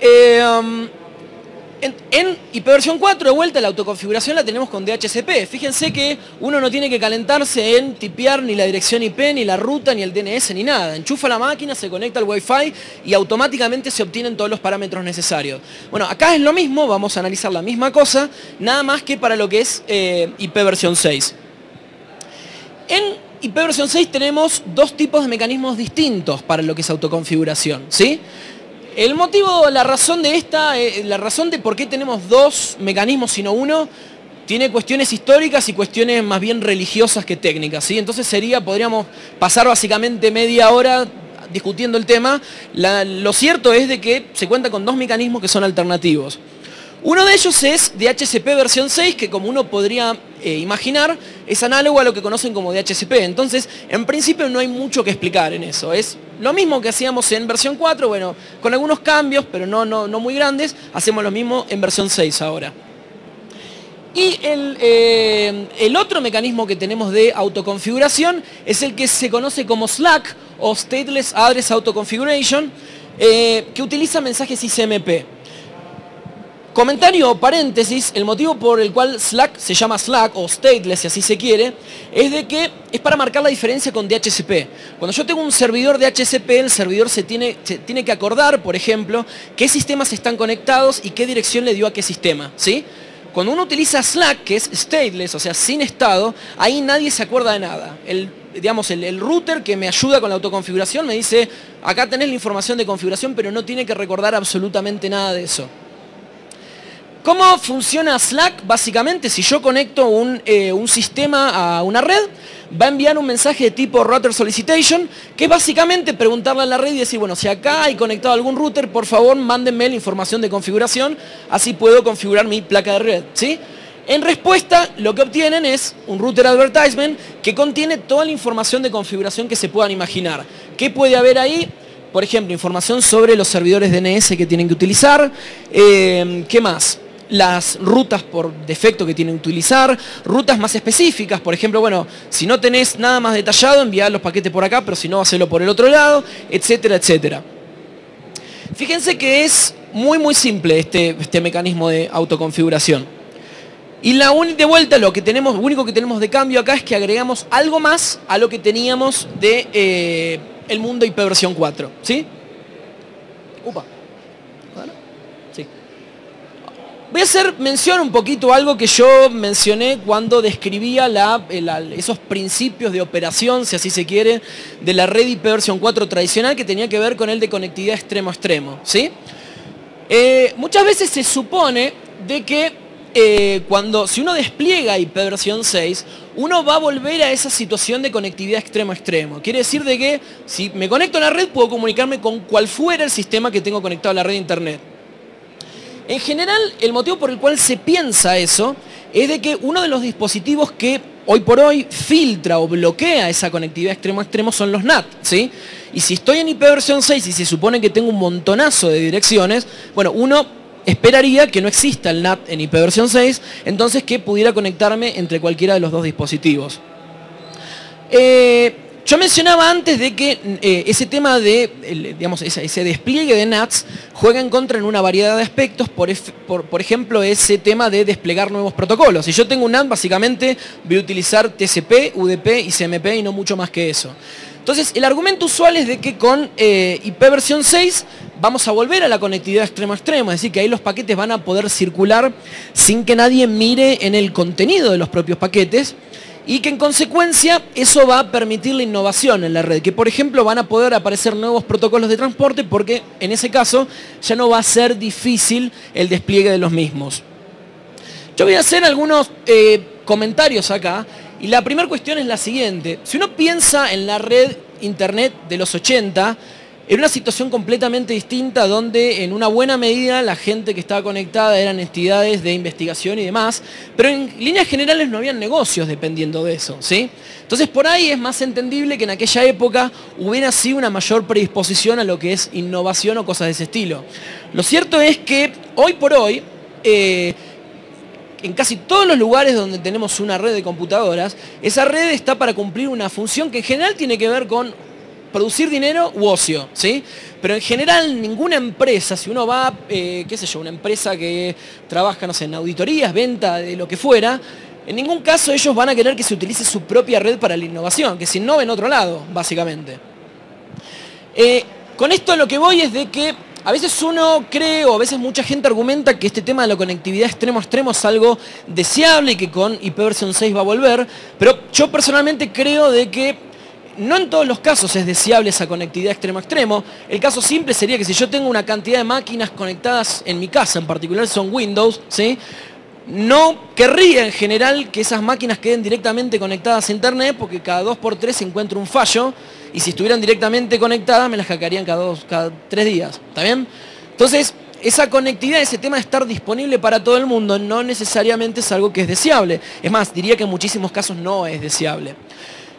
Speaker 2: En IPv 4, de vuelta, la autoconfiguración la tenemos con DHCP. Fíjense que uno no tiene que calentarse en tipear ni la dirección IP, ni la ruta, ni el DNS, ni nada. Enchufa la máquina, se conecta al Wi-Fi y automáticamente se obtienen todos los parámetros necesarios. Bueno, acá es lo mismo, vamos a analizar la misma cosa, nada más que para lo que es IPv 6. En IPv 6 tenemos dos tipos de mecanismos distintos para lo que es autoconfiguración, ¿sí? El motivo, la razón de por qué tenemos dos mecanismos y no uno, tiene cuestiones históricas y cuestiones más bien religiosas que técnicas, ¿sí? Entonces podríamos pasar básicamente media hora discutiendo el tema. Lo cierto es de que se cuenta con dos mecanismos que son alternativos. Uno de ellos es DHCP versión 6, que como uno podría imaginar, es análogo a lo que conocen como DHCP. Entonces, en principio no hay mucho que explicar en eso. Es lo mismo que hacíamos en versión 4, bueno, con algunos cambios, pero no muy grandes. Hacemos lo mismo en versión 6 ahora. Y el otro mecanismo que tenemos de autoconfiguración es el que se conoce como SLAC, o Stateless Address Auto Configuration, que utiliza mensajes ICMP. Comentario o paréntesis, el motivo por el cual SLAC se llama SLAC o stateless, si así se quiere, es de que es para marcar la diferencia con DHCP. Cuando yo tengo un servidor DHCP, el servidor se tiene que acordar, por ejemplo, qué sistemas están conectados y qué dirección le dio a qué sistema, ¿sí? Cuando uno utiliza SLAC, que es stateless, o sea, sin estado, ahí nadie se acuerda de nada. El router que me ayuda con la autoconfiguración me dice, acá tenés la información de configuración, pero no tiene que recordar absolutamente nada de eso. ¿Cómo funciona SLAC? Básicamente, si yo conecto un sistema a una red, va a enviar un mensaje de tipo router solicitation, que es básicamente preguntarle a la red y decir, bueno, si acá hay conectado algún router, por favor, mándenme la información de configuración, así puedo configurar mi placa de red, ¿sí? En respuesta, lo que obtienen es un router advertisement que contiene toda la información de configuración que se puedan imaginar. ¿Qué puede haber ahí? Por ejemplo, información sobre los servidores DNS que tienen que utilizar. ¿Qué más? Las rutas por defecto que tienen que utilizar, rutas más específicas, por ejemplo, bueno, si no tenés nada más detallado, enviar los paquetes por acá, pero si no, hacelo por el otro lado, etcétera, etcétera. Fíjense que es muy simple este mecanismo de autoconfiguración. Y de vuelta, lo único que tenemos de cambio acá es que agregamos algo más a lo que teníamos de el mundo IPv 4, ¿sí? Upa. Voy a hacer mención un poquito a algo que yo mencioné cuando describía esos principios de operación, si así se quiere, de la red IPv 4 tradicional, que tenía que ver con el de conectividad extremo a extremo, ¿sí? Muchas veces se supone de que si uno despliega IPv 6, uno va a volver a esa situación de conectividad extremo a extremo. Quiere decir de que si me conecto a la red, puedo comunicarme con cual fuera el sistema que tengo conectado a la red de internet. En general, el motivo por el cual se piensa eso es de que uno de los dispositivos que hoy por hoy filtra o bloquea esa conectividad extremo a extremo son los NAT, ¿sí? Y si estoy en IPv 6 y se supone que tengo un montonazo de direcciones, bueno, uno esperaría que no exista el NAT en IPv 6, entonces que pudiera conectarme entre cualquiera de los dos dispositivos. Yo mencionaba antes de que ese tema de, ese despliegue de NATs juega en contra en una variedad de aspectos, por ejemplo, ese tema de desplegar nuevos protocolos. Si yo tengo un NAT, básicamente voy a utilizar TCP, UDP y CMP y no mucho más que eso. Entonces, el argumento usual es de que con IPv 6 vamos a volver a la conectividad extremo a extremo, es decir, que ahí los paquetes van a poder circular sin que nadie mire en el contenido de los propios paquetes, y que en consecuencia eso va a permitir la innovación en la red, que por ejemplo van a poder aparecer nuevos protocolos de transporte porque en ese caso ya no va a ser difícil el despliegue de los mismos. Yo voy a hacer algunos comentarios acá y la primera cuestión es la siguiente. Si uno piensa en la red internet de los 80, era una situación completamente distinta donde en una buena medida la gente que estaba conectada eran entidades de investigación y demás, pero en líneas generales no habían negocios dependiendo de eso, ¿sí? Entonces por ahí es más entendible que en aquella época hubiera sido una mayor predisposición a lo que es innovación o cosas de ese estilo. Lo cierto es que hoy por hoy, en casi todos los lugares donde tenemos una red de computadoras, esa red está para cumplir una función que en general tiene que ver con producir dinero u ocio, ¿sí? Pero en general ninguna empresa, si uno va, qué sé yo, una empresa que trabaja, no sé, en auditorías, venta, de lo que fuera, en ningún caso ellos van a querer que se utilice su propia red para la innovación, que se innove en otro lado, básicamente. Con esto lo que voy es de que a veces uno cree, o a veces mucha gente argumenta que este tema de la conectividad extremo a extremo es algo deseable y que con IPv 6 va a volver, pero yo personalmente creo de que no en todos los casos es deseable esa conectividad extremo a extremo. El caso simple sería que si yo tengo una cantidad de máquinas conectadas en mi casa, en particular son Windows, ¿sí? No querría en general que esas máquinas queden directamente conectadas a internet porque cada 2x3 se encuentra un fallo y si estuvieran directamente conectadas me las hackearían cada 3 días, ¿está bien? Entonces, esa conectividad, ese tema de estar disponible para todo el mundo no necesariamente es algo que es deseable. Es más, diría que en muchísimos casos no es deseable.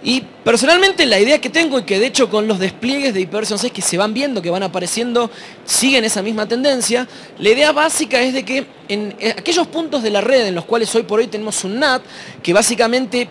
Speaker 2: Y personalmente la idea que tengo, y que de hecho con los despliegues de IPv 6 que se van viendo, que van apareciendo, siguen esa misma tendencia, la idea básica es de que en aquellos puntos de la red en los cuales hoy por hoy tenemos un NAT, que básicamente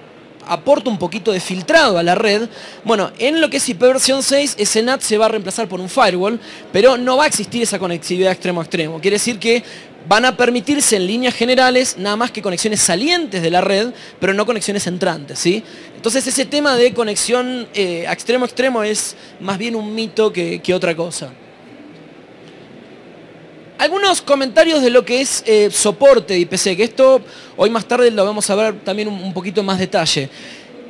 Speaker 2: aporta un poquito de filtrado a la red, bueno, en lo que es IPv 6, ese NAT se va a reemplazar por un firewall, pero no va a existir esa conectividad extremo a extremo. Quiere decir que van a permitirse en líneas generales nada más que conexiones salientes de la red, pero no conexiones entrantes, ¿sí? Entonces ese tema de conexión a extremo a extremo es más bien un mito que otra cosa. Algunos comentarios de lo que es soporte de IPsec, que esto hoy más tarde lo vamos a ver también un poquito más detalle.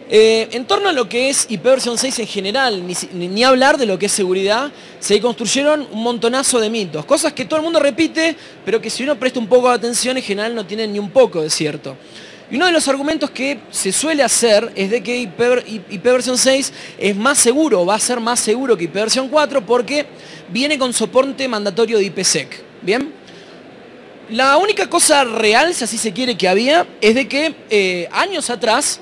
Speaker 2: En torno a lo que es IPv 6 en general, ni hablar de lo que es seguridad, se construyeron un montonazo de mitos, cosas que todo el mundo repite, pero que si uno presta un poco de atención en general no tienen ni un poco de cierto. Y uno de los argumentos que se suele hacer es de que IPv 6 es más seguro, va a ser más seguro que IPv 4 porque viene con soporte mandatorio de IPsec. ¿Bien? La única cosa real, si así se quiere, que había, es de que años atrás,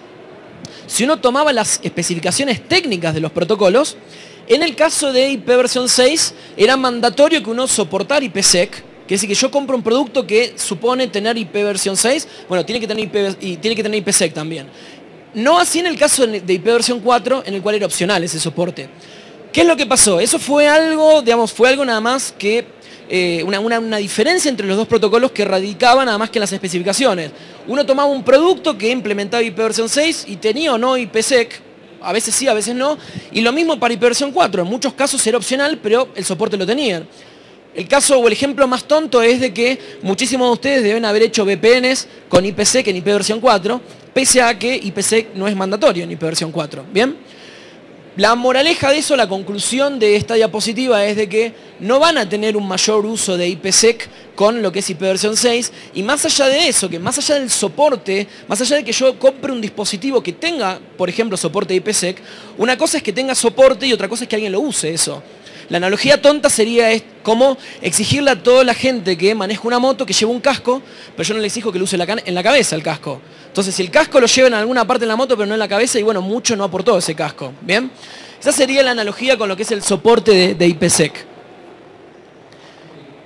Speaker 2: si uno tomaba las especificaciones técnicas de los protocolos, en el caso de IPv 6 era mandatorio que uno soportara IPsec, que es decir, que yo compro un producto que supone tener IPv 6, bueno, tiene que tener IPsec también. No así en el caso de IPv 4, en el cual era opcional ese soporte. ¿Qué es lo que pasó? Eso fue algo, digamos, fue algo nada más que una diferencia entre los dos protocolos que radicaba nada más que en las especificaciones. Uno tomaba un producto que implementaba IPv 6 y tenía o no IPsec, a veces sí, a veces no, y lo mismo para IPv 4, en muchos casos era opcional, pero el soporte lo tenían. El caso o el ejemplo más tonto es de que muchísimos de ustedes deben haber hecho VPNs con IPsec en IPv 4, pese a que IPsec no es mandatorio en IPv 4, ¿bien? La moraleja de eso, la conclusión de esta diapositiva es de que no van a tener un mayor uso de IPsec con lo que es IPv 6 y más allá de eso, que más allá del soporte, más allá de que yo compre un dispositivo que tenga, por ejemplo, soporte de IPsec, una cosa es que tenga soporte y otra cosa es que alguien lo use eso. La analogía tonta sería como exigirle a toda la gente que maneja una moto que lleve un casco, pero yo no le exijo que lo use en la cabeza el casco. Entonces, si el casco lo lleva en alguna parte de la moto, pero no en la cabeza, y bueno, mucho no aportó ese casco. ¿Bien? Esa sería la analogía con lo que es el soporte de IPsec.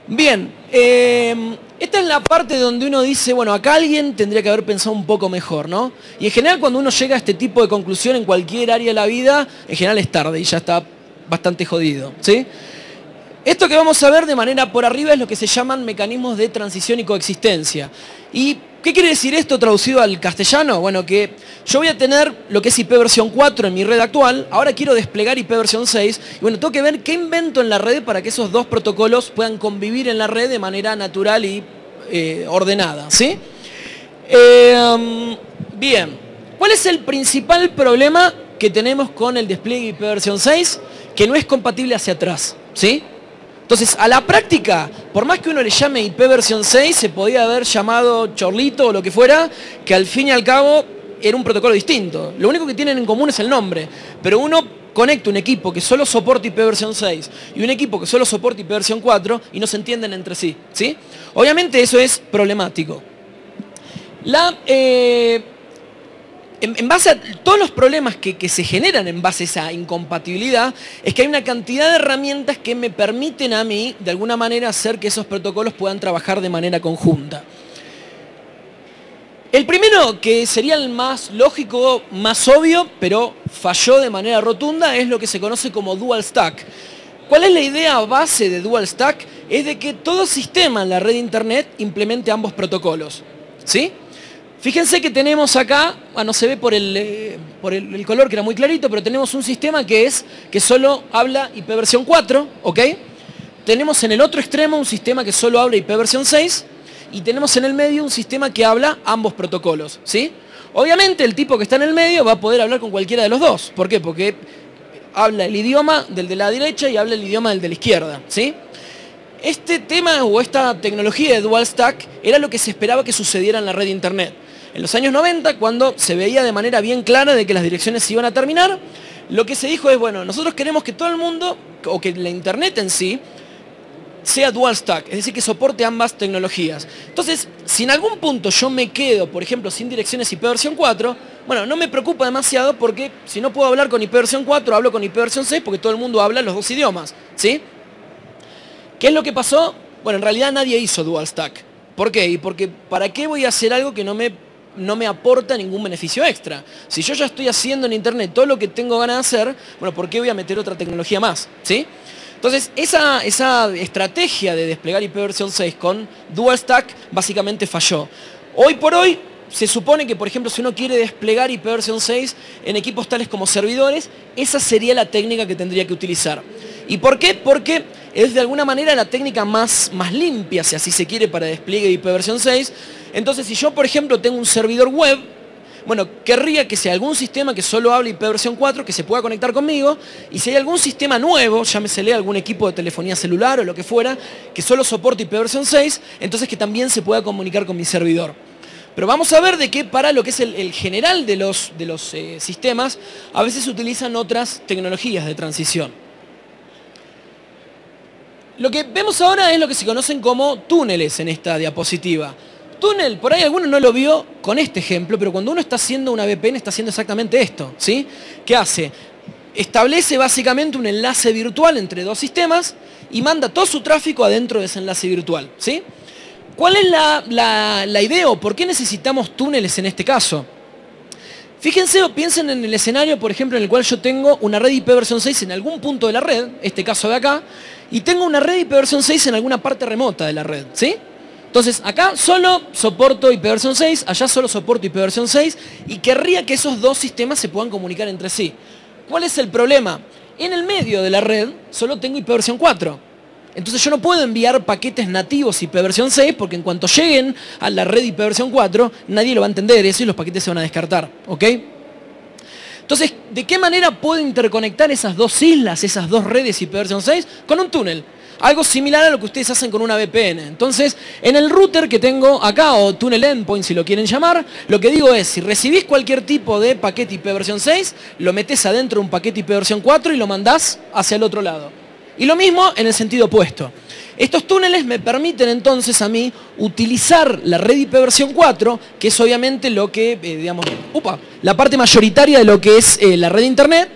Speaker 2: Bien, esta es la parte donde uno dice, bueno, acá alguien tendría que haber pensado un poco mejor, ¿no? Y en general cuando uno llega a este tipo de conclusión en cualquier área de la vida, en general es tarde y ya está bastante jodido, ¿sí? Esto que vamos a ver de manera por arriba es lo que se llaman mecanismos de transición y coexistencia. ¿Y qué quiere decir esto traducido al castellano? Bueno, que yo voy a tener lo que es IPv 4 en mi red actual, ahora quiero desplegar IPv 6, y bueno, tengo que ver qué invento en la red para que esos dos protocolos puedan convivir en la red de manera natural y ordenada, ¿sí? Bien, ¿cuál es el principal problema que tenemos con el despliegue IPv 6? Que no es compatible hacia atrás, ¿sí? Entonces, a la práctica, por más que uno le llame IPv 6, se podía haber llamado Chorlito o lo que fuera, que al fin y al cabo era un protocolo distinto. Lo único que tienen en común es el nombre, pero uno conecta un equipo que solo soporta IPv 6 y un equipo que solo soporta IPv 4 y no se entienden entre sí, ¿sí? Obviamente eso es problemático. En base a todos los problemas que se generan en base a esa incompatibilidad, es que hay una cantidad de herramientas que me permiten a mí, de alguna manera, hacer que esos protocolos puedan trabajar de manera conjunta. El primero, que sería el más lógico, más obvio, pero falló de manera rotunda, es lo que se conoce como Dual Stack. ¿Cuál es la idea base de Dual Stack? Es de que todo sistema en la red de Internet implemente ambos protocolos, ¿sí? Fíjense que tenemos acá, bueno, se ve por el color que era muy clarito, pero tenemos un sistema que solo habla IPv4, ¿ok? Tenemos en el otro extremo un sistema que solo habla IPv6 y tenemos en el medio un sistema que habla ambos protocolos, ¿sí? Obviamente el tipo que está en el medio va a poder hablar con cualquiera de los dos. ¿Por qué? Porque habla el idioma del de la derecha y habla el idioma del de la izquierda, ¿sí? Este tema o esta tecnología de Dual Stack era lo que se esperaba que sucediera en la red de Internet. En los años 90, cuando se veía de manera bien clara de que las direcciones se iban a terminar, lo que se dijo es, bueno, nosotros queremos que todo el mundo, o que la Internet en sí, sea Dual Stack, es decir, que soporte ambas tecnologías. Entonces, si en algún punto yo me quedo, por ejemplo, sin direcciones IPv4, bueno, no me preocupa demasiado porque si no puedo hablar con IPv4, hablo con IPv6 porque todo el mundo habla los dos idiomas, ¿sí? ¿Qué es lo que pasó? Bueno, en realidad nadie hizo Dual Stack. ¿Por qué? Y porque ¿para qué voy a hacer algo que no me aporta ningún beneficio extra? Si yo ya estoy haciendo en Internet todo lo que tengo ganas de hacer, bueno, ¿por qué voy a meter otra tecnología más? ¿Sí? Entonces, esa estrategia de desplegar IPv6 con Dual Stack básicamente falló. Hoy por hoy, se supone que, por ejemplo, si uno quiere desplegar IPv6 en equipos tales como servidores, esa sería la técnica que tendría que utilizar. ¿Y por qué? Porque es de alguna manera la técnica más limpia, si así se quiere, para despliegue de IPv6. Entonces, si yo, por ejemplo, tengo un servidor web, bueno, querría que sea algún sistema que solo hable IPv4, que se pueda conectar conmigo, y si hay algún sistema nuevo, llámesele algún equipo de telefonía celular o lo que fuera, que solo soporte IPv6, entonces que también se pueda comunicar con mi servidor. Pero vamos a ver de que para lo que es el general de los sistemas, a veces se utilizan otras tecnologías de transición. Lo que vemos ahora es lo que se conocen como túneles en esta diapositiva. Túnel, por ahí alguno no lo vio con este ejemplo, pero cuando uno está haciendo una VPN está haciendo exactamente esto, ¿sí? ¿Qué hace? Establece básicamente un enlace virtual entre dos sistemas y manda todo su tráfico adentro de ese enlace virtual, ¿sí? ¿Cuál es la idea o por qué necesitamos túneles en este caso? Fíjense o piensen en el escenario, por ejemplo, en el cual yo tengo una red IPv6 en algún punto de la red, este caso de acá, y tengo una red IPv6 en alguna parte remota de la red, ¿sí? Entonces, acá solo soporto IPv6, allá solo soporto IPv6 y querría que esos dos sistemas se puedan comunicar entre sí. ¿Cuál es el problema? En el medio de la red solo tengo IPv4. Entonces yo no puedo enviar paquetes nativos IPv6 porque en cuanto lleguen a la red IPv4 nadie lo va a entender eso y los paquetes se van a descartar, ¿ok? Entonces, ¿de qué manera puedo interconectar esas dos islas, esas dos redes IPv6? Con un túnel. Algo similar a lo que ustedes hacen con una VPN. Entonces, en el router que tengo acá, o túnel endpoint si lo quieren llamar, lo que digo es, si recibís cualquier tipo de paquete IPv6, lo metés adentro de un paquete IPv4 y lo mandás hacia el otro lado. Y lo mismo en el sentido opuesto. Estos túneles me permiten entonces a mí utilizar la red IPv4, que es obviamente lo que, la parte mayoritaria de lo que es la red de Internet,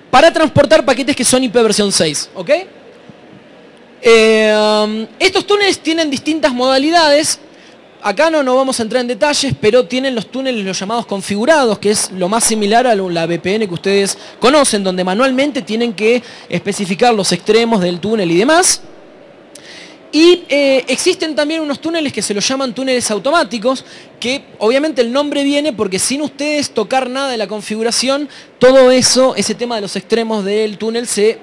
Speaker 2: para transportar paquetes que son IPv6, ¿ok? Estos túneles tienen distintas modalidades. Acá no vamos a entrar en detalles, pero tienen los túneles los llamados configurados, que es lo más similar a la VPN que ustedes conocen, donde manualmente tienen que especificar los extremos del túnel y demás. Y existen también unos túneles que se los llaman túneles automáticos, que obviamente el nombre viene porque sin ustedes tocar nada de la configuración, todo eso, ese tema de los extremos del túnel se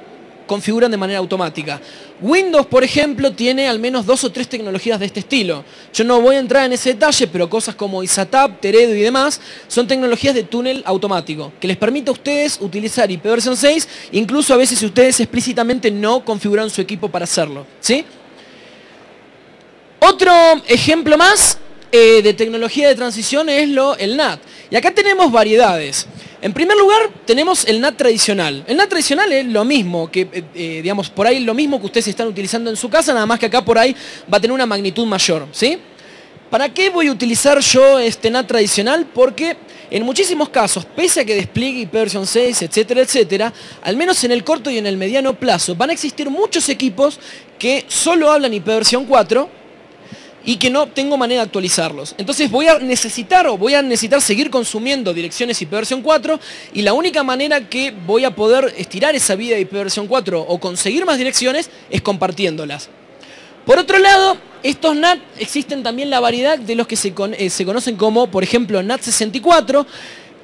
Speaker 2: configuran de manera automática. Windows, por ejemplo, tiene al menos 2 o 3 tecnologías de este estilo. Yo no voy a entrar en ese detalle, pero cosas como ISATAP, Teredo y demás son tecnologías de túnel automático, que les permite a ustedes utilizar IPv6, incluso a veces si ustedes explícitamente no configuran su equipo para hacerlo, ¿sí? Otro ejemplo más de tecnología de transición es el NAT. Y acá tenemos variedades. En primer lugar, tenemos el NAT tradicional. El NAT tradicional es lo mismo, digamos, por ahí lo mismo que ustedes están utilizando en su casa, nada más que acá por ahí va a tener una magnitud mayor, ¿sí? ¿Para qué voy a utilizar yo este NAT tradicional? Porque en muchísimos casos, pese a que despliegue IPv6, etcétera, etcétera, al menos en el corto y en el mediano plazo, van a existir muchos equipos que solo hablan IPv4 y que no tengo manera de actualizarlos. Entonces voy a necesitar seguir consumiendo direcciones IPv4 y la única manera que voy a poder estirar esa vida de IPv4 o conseguir más direcciones es compartiéndolas. Por otro lado, estos NAT existen también la variedad de los que se conocen como, por ejemplo, NAT64,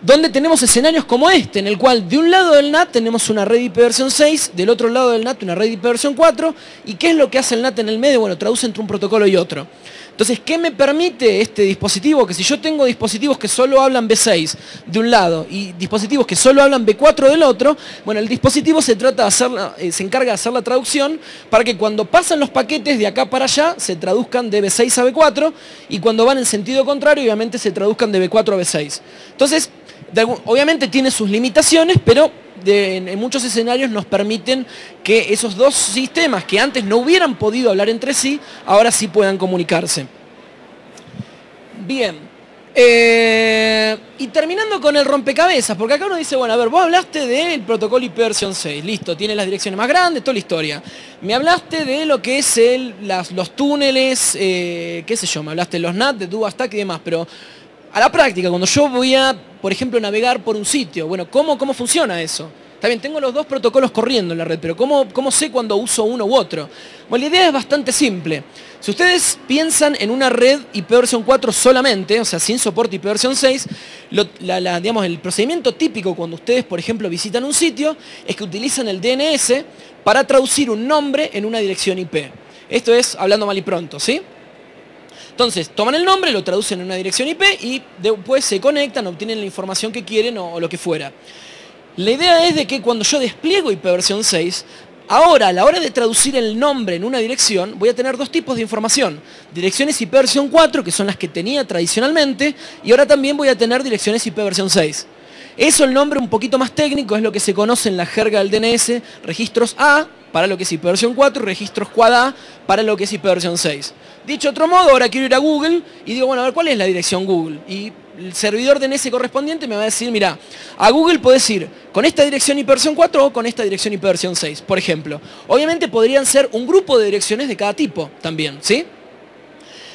Speaker 2: donde tenemos escenarios como este, en el cual de un lado del NAT tenemos una red IPv6, del otro lado del NAT una red IPv4, ¿y qué es lo que hace el NAT en el medio? Bueno, traduce entre un protocolo y otro. Entonces, ¿qué me permite este dispositivo? Que si yo tengo dispositivos que solo hablan B6 de un lado y dispositivos que solo hablan B4 del otro, bueno, el dispositivo se encarga de hacer la traducción para que cuando pasan los paquetes de acá para allá se traduzcan de B6 a B4 y cuando van en sentido contrario, obviamente se traduzcan de B4 a B6. Entonces, obviamente tiene sus limitaciones, pero en muchos escenarios nos permiten que esos dos sistemas que antes no hubieran podido hablar entre sí, ahora sí puedan comunicarse. Bien. Y terminando con el rompecabezas, porque acá uno dice, bueno, a ver, vos hablaste del protocolo IPv6, listo, tiene las direcciones más grandes, toda la historia. Me hablaste de lo que es los túneles, qué sé yo, me hablaste de los NAT, de DuaStack y demás, pero a la práctica, cuando yo voy a, por ejemplo, navegar por un sitio, bueno, ¿cómo funciona eso? Está bien, tengo los dos protocolos corriendo en la red, pero ¿cómo sé cuando uso uno u otro? Bueno, la idea es bastante simple. Si ustedes piensan en una red IPv4 solamente, o sea, sin soporte IPv6, digamos, el procedimiento típico cuando ustedes, por ejemplo, visitan un sitio, es que utilizan el DNS para traducir un nombre en una dirección IP. Esto es hablando mal y pronto, ¿sí? Entonces, toman el nombre, lo traducen en una dirección IP y después se conectan, obtienen la información que quieren o lo que fuera. La idea es de que cuando yo despliego IPv6, ahora a la hora de traducir el nombre en una dirección, voy a tener dos tipos de información. Direcciones IPv4, que son las que tenía tradicionalmente, y ahora también voy a tener direcciones IPv6. Eso, el nombre un poquito más técnico, es lo que se conoce en la jerga del DNS, registros A, para lo que es IPv4, y registros quad A, para lo que es IPv6. Dicho de otro modo, ahora quiero ir a Google y digo, bueno, a ver, ¿cuál es la dirección Google? Y el servidor DNS correspondiente me va a decir, mira, a Google podés ir con esta dirección IPv4 o con esta dirección IPv6, por ejemplo. Obviamente podrían ser un grupo de direcciones de cada tipo también, ¿sí?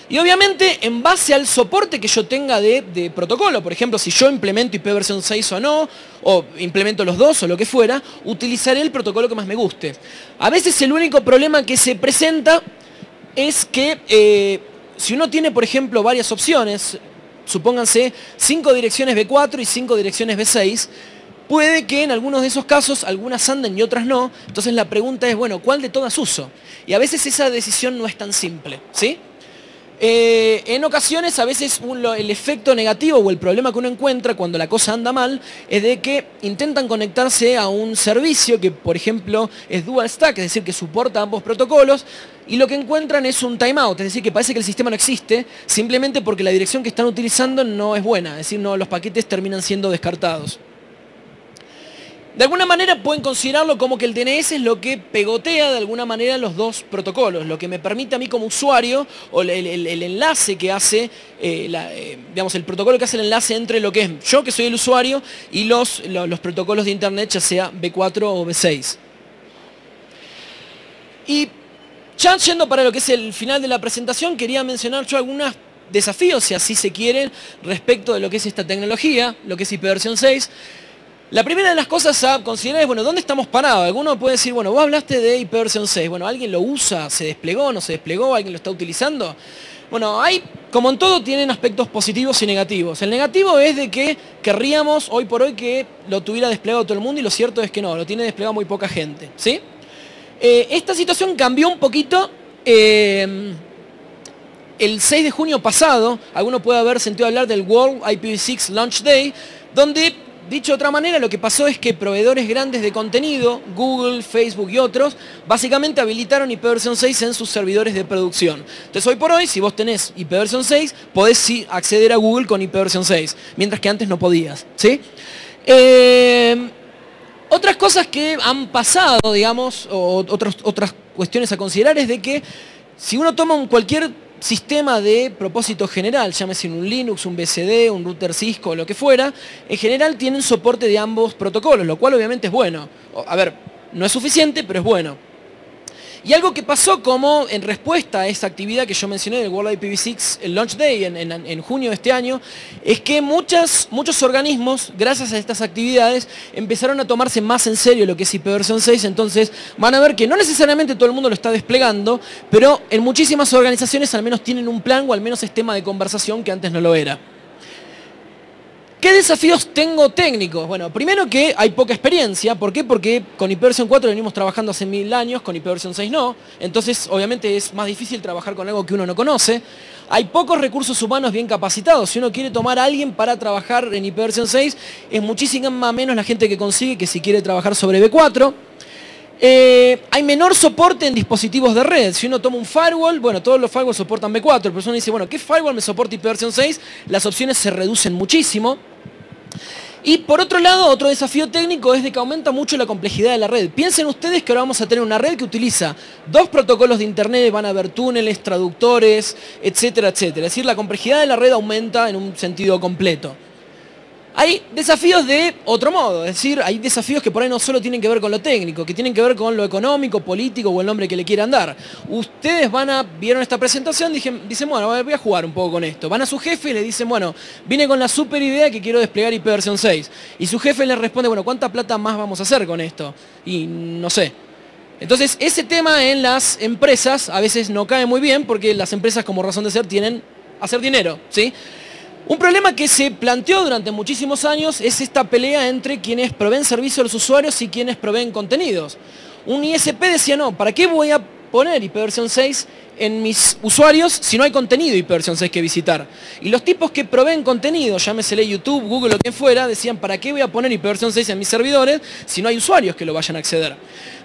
Speaker 2: Y obviamente en base al soporte que yo tenga de protocolo, por ejemplo, si yo implemento IPv6 o no, o implemento los dos o lo que fuera, utilizaré el protocolo que más me guste. A veces el único problema que se presenta es que si uno tiene, por ejemplo, varias opciones, supónganse 5 direcciones B4 y 5 direcciones B6, puede que en algunos de esos casos algunas anden y otras no. Entonces la pregunta es, bueno, ¿cuál de todas uso? Y a veces esa decisión no es tan simple, ¿sí? En ocasiones, a veces el efecto negativo o el problema que uno encuentra cuando la cosa anda mal es de que intentan conectarse a un servicio que, por ejemplo, es dual stack, es decir, que soporta ambos protocolos, y lo que encuentran es un timeout, es decir, que parece que el sistema no existe, simplemente porque la dirección que están utilizando no es buena, es decir, los paquetes terminan siendo descartados. De alguna manera pueden considerarlo como que el DNS es lo que pegotea de alguna manera los dos protocolos, lo que me permite a mí como usuario, o el enlace que hace, digamos, el protocolo que hace el enlace entre lo que es yo, que soy el usuario, y los protocolos de internet, ya sea B4 o B6. Y ya yendo para lo que es el final de la presentación, quería mencionar yo algunos desafíos, si así se quieren, respecto de lo que es esta tecnología, lo que es IPv6. La primera de las cosas a considerar es, bueno, ¿dónde estamos parados? Alguno puede decir, bueno, vos hablaste de IPv6, bueno, ¿alguien lo usa? ¿Se desplegó? ¿No se desplegó? ¿Alguien lo está utilizando? Bueno, como en todo, tienen aspectos positivos y negativos. El negativo es de que querríamos hoy por hoy que lo tuviera desplegado todo el mundo y lo cierto es que no, lo tiene desplegado muy poca gente, ¿sí? Esta situación cambió un poquito el 6 de junio pasado. Alguno puede haber sentido hablar del World IPv6 Launch Day, donde, dicho de otra manera, lo que pasó es que proveedores grandes de contenido, Google, Facebook y otros, básicamente habilitaron IPv6 en sus servidores de producción. Entonces hoy por hoy, si vos tenés IPv6, podés sí acceder a Google con IPv6, mientras que antes no podías, ¿sí? Otras cosas que han pasado, digamos, o otras cuestiones a considerar es de que si uno toma cualquier sistema de propósito general, llámese un Linux, un BSD, un router Cisco, lo que fuera, en general tienen soporte de ambos protocolos, lo cual obviamente es bueno. A ver, no es suficiente, pero es bueno. Y algo que pasó como en respuesta a esa actividad que yo mencioné del World IPv6, el Launch Day en junio de este año, es que muchos organismos, gracias a estas actividades, empezaron a tomarse más en serio lo que es IPv6, entonces van a ver que no necesariamente todo el mundo lo está desplegando, pero en muchísimas organizaciones al menos tienen un plan o al menos es tema de conversación que antes no lo era. ¿Qué desafíos tengo técnicos? Bueno, primero que hay poca experiencia. ¿Por qué? Porque con IPv4 venimos trabajando hace 1000 años, con IPv6 no. Entonces, obviamente es más difícil trabajar con algo que uno no conoce. Hay pocos recursos humanos bien capacitados. Si uno quiere tomar a alguien para trabajar en IPv6, es muchísima menos la gente que consigue que si quiere trabajar sobre V4. Hay menor soporte en dispositivos de red. Si uno toma un firewall, bueno, todos los firewalls soportan V4. Pero uno dice, bueno, ¿qué firewall me soporta IPv6? Las opciones se reducen muchísimo. Y por otro lado, otro desafío técnico es de que aumenta mucho la complejidad de la red. Piensen ustedes que ahora vamos a tener una red que utiliza 2 protocolos de internet, van a haber túneles, traductores, etcétera, etcétera. Es decir, la complejidad de la red aumenta en un sentido completo. Hay desafíos de otro modo, es decir, hay desafíos que por ahí no solo tienen que ver con lo técnico, que tienen que ver con lo económico, político o el nombre que le quieran dar. Ustedes vieron esta presentación, dicen, bueno, voy a jugar un poco con esto. Van a su jefe y le dicen, bueno, vine con la super idea que quiero desplegar IPv6. Y su jefe le responde, bueno, ¿cuánta plata más vamos a hacer con esto? Y no sé. Entonces, ese tema en las empresas a veces no cae muy bien porque las empresas como razón de ser tienen hacer dinero, ¿sí? Un problema que se planteó durante muchísimos años es esta pelea entre quienes proveen servicio a los usuarios y quienes proveen contenidos. Un ISP decía, no, ¿para qué voy a poner IPv6 en mis usuarios si no hay contenido IPv6 que visitar? Y los tipos que proveen contenido, llámesele YouTube, Google o quien fuera, decían, ¿para qué voy a poner IPv6 en mis servidores si no hay usuarios que lo vayan a acceder?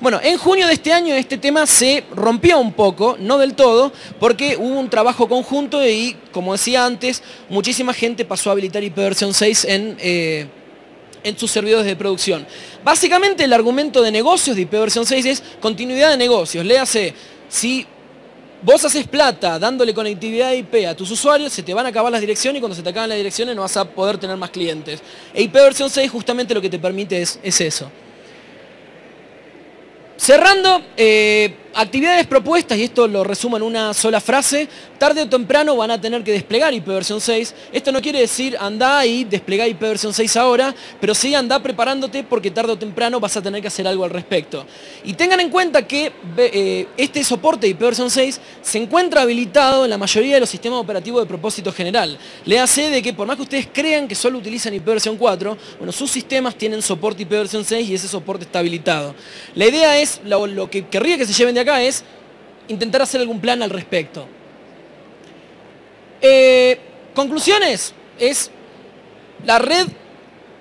Speaker 2: Bueno, en junio de este año este tema se rompió un poco, no del todo, porque hubo un trabajo conjunto y, como decía antes, muchísima gente pasó a habilitar IPv6 en sus servidores de producción. Básicamente el argumento de negocios de IPv6 es continuidad de negocios. Léase, si vos haces plata dándole conectividad IP a tus usuarios, se te van a acabar las direcciones y cuando se te acaban las direcciones no vas a poder tener más clientes. E IPv6 justamente lo que te permite es eso. Cerrando, actividades propuestas, y esto lo resumo en una sola frase, tarde o temprano van a tener que desplegar IPv6. Esto no quiere decir andá y desplegá IPv6 ahora, pero sí andá preparándote porque tarde o temprano vas a tener que hacer algo al respecto. Y tengan en cuenta que este soporte de IPv6 se encuentra habilitado en la mayoría de los sistemas operativos de propósito general. Léase de que por más que ustedes crean que solo utilizan IPv4, bueno, sus sistemas tienen soporte IPv6 y ese soporte está habilitado. La idea es, lo que querría que se lleven de acá es intentar hacer algún plan al respecto. Conclusiones, es la red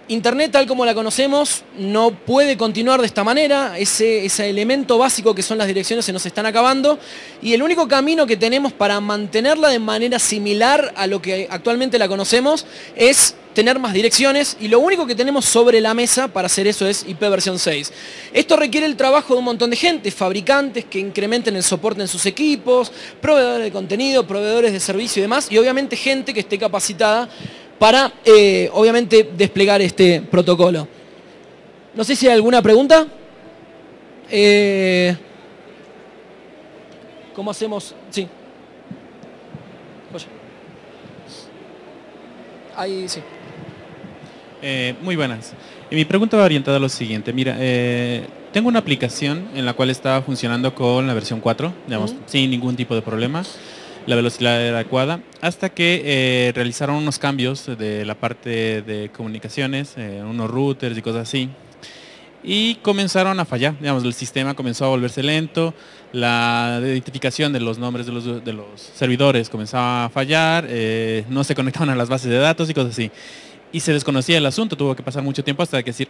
Speaker 2: Internet tal como la conocemos no puede continuar de esta manera, ese elemento básico que son las direcciones se nos están acabando y el único camino que tenemos para mantenerla de manera similar a lo que actualmente la conocemos es tener más direcciones y lo único que tenemos sobre la mesa para hacer eso es IPv6. Esto requiere el trabajo de un montón de gente, fabricantes que incrementen el soporte en sus equipos, proveedores de contenido, proveedores de servicio y demás y obviamente gente que esté capacitada para, obviamente, desplegar este protocolo. No sé si hay alguna pregunta. ¿Cómo hacemos? Sí. Oye. Ahí sí.
Speaker 3: Muy buenas. Mi pregunta va orientada a lo siguiente. Mira, tengo una aplicación en la cual estaba funcionando con la versión 4, digamos, sin ningún tipo de problema. La velocidad era adecuada, hasta que realizaron unos cambios de la parte de comunicaciones, unos routers y cosas así, y comenzaron a fallar, digamos, el sistema comenzó a volverse lento, la identificación de los nombres de los servidores comenzaba a fallar, no se conectaban a las bases de datos y cosas así, y se desconocía el asunto, tuvo que pasar mucho tiempo hasta que decir,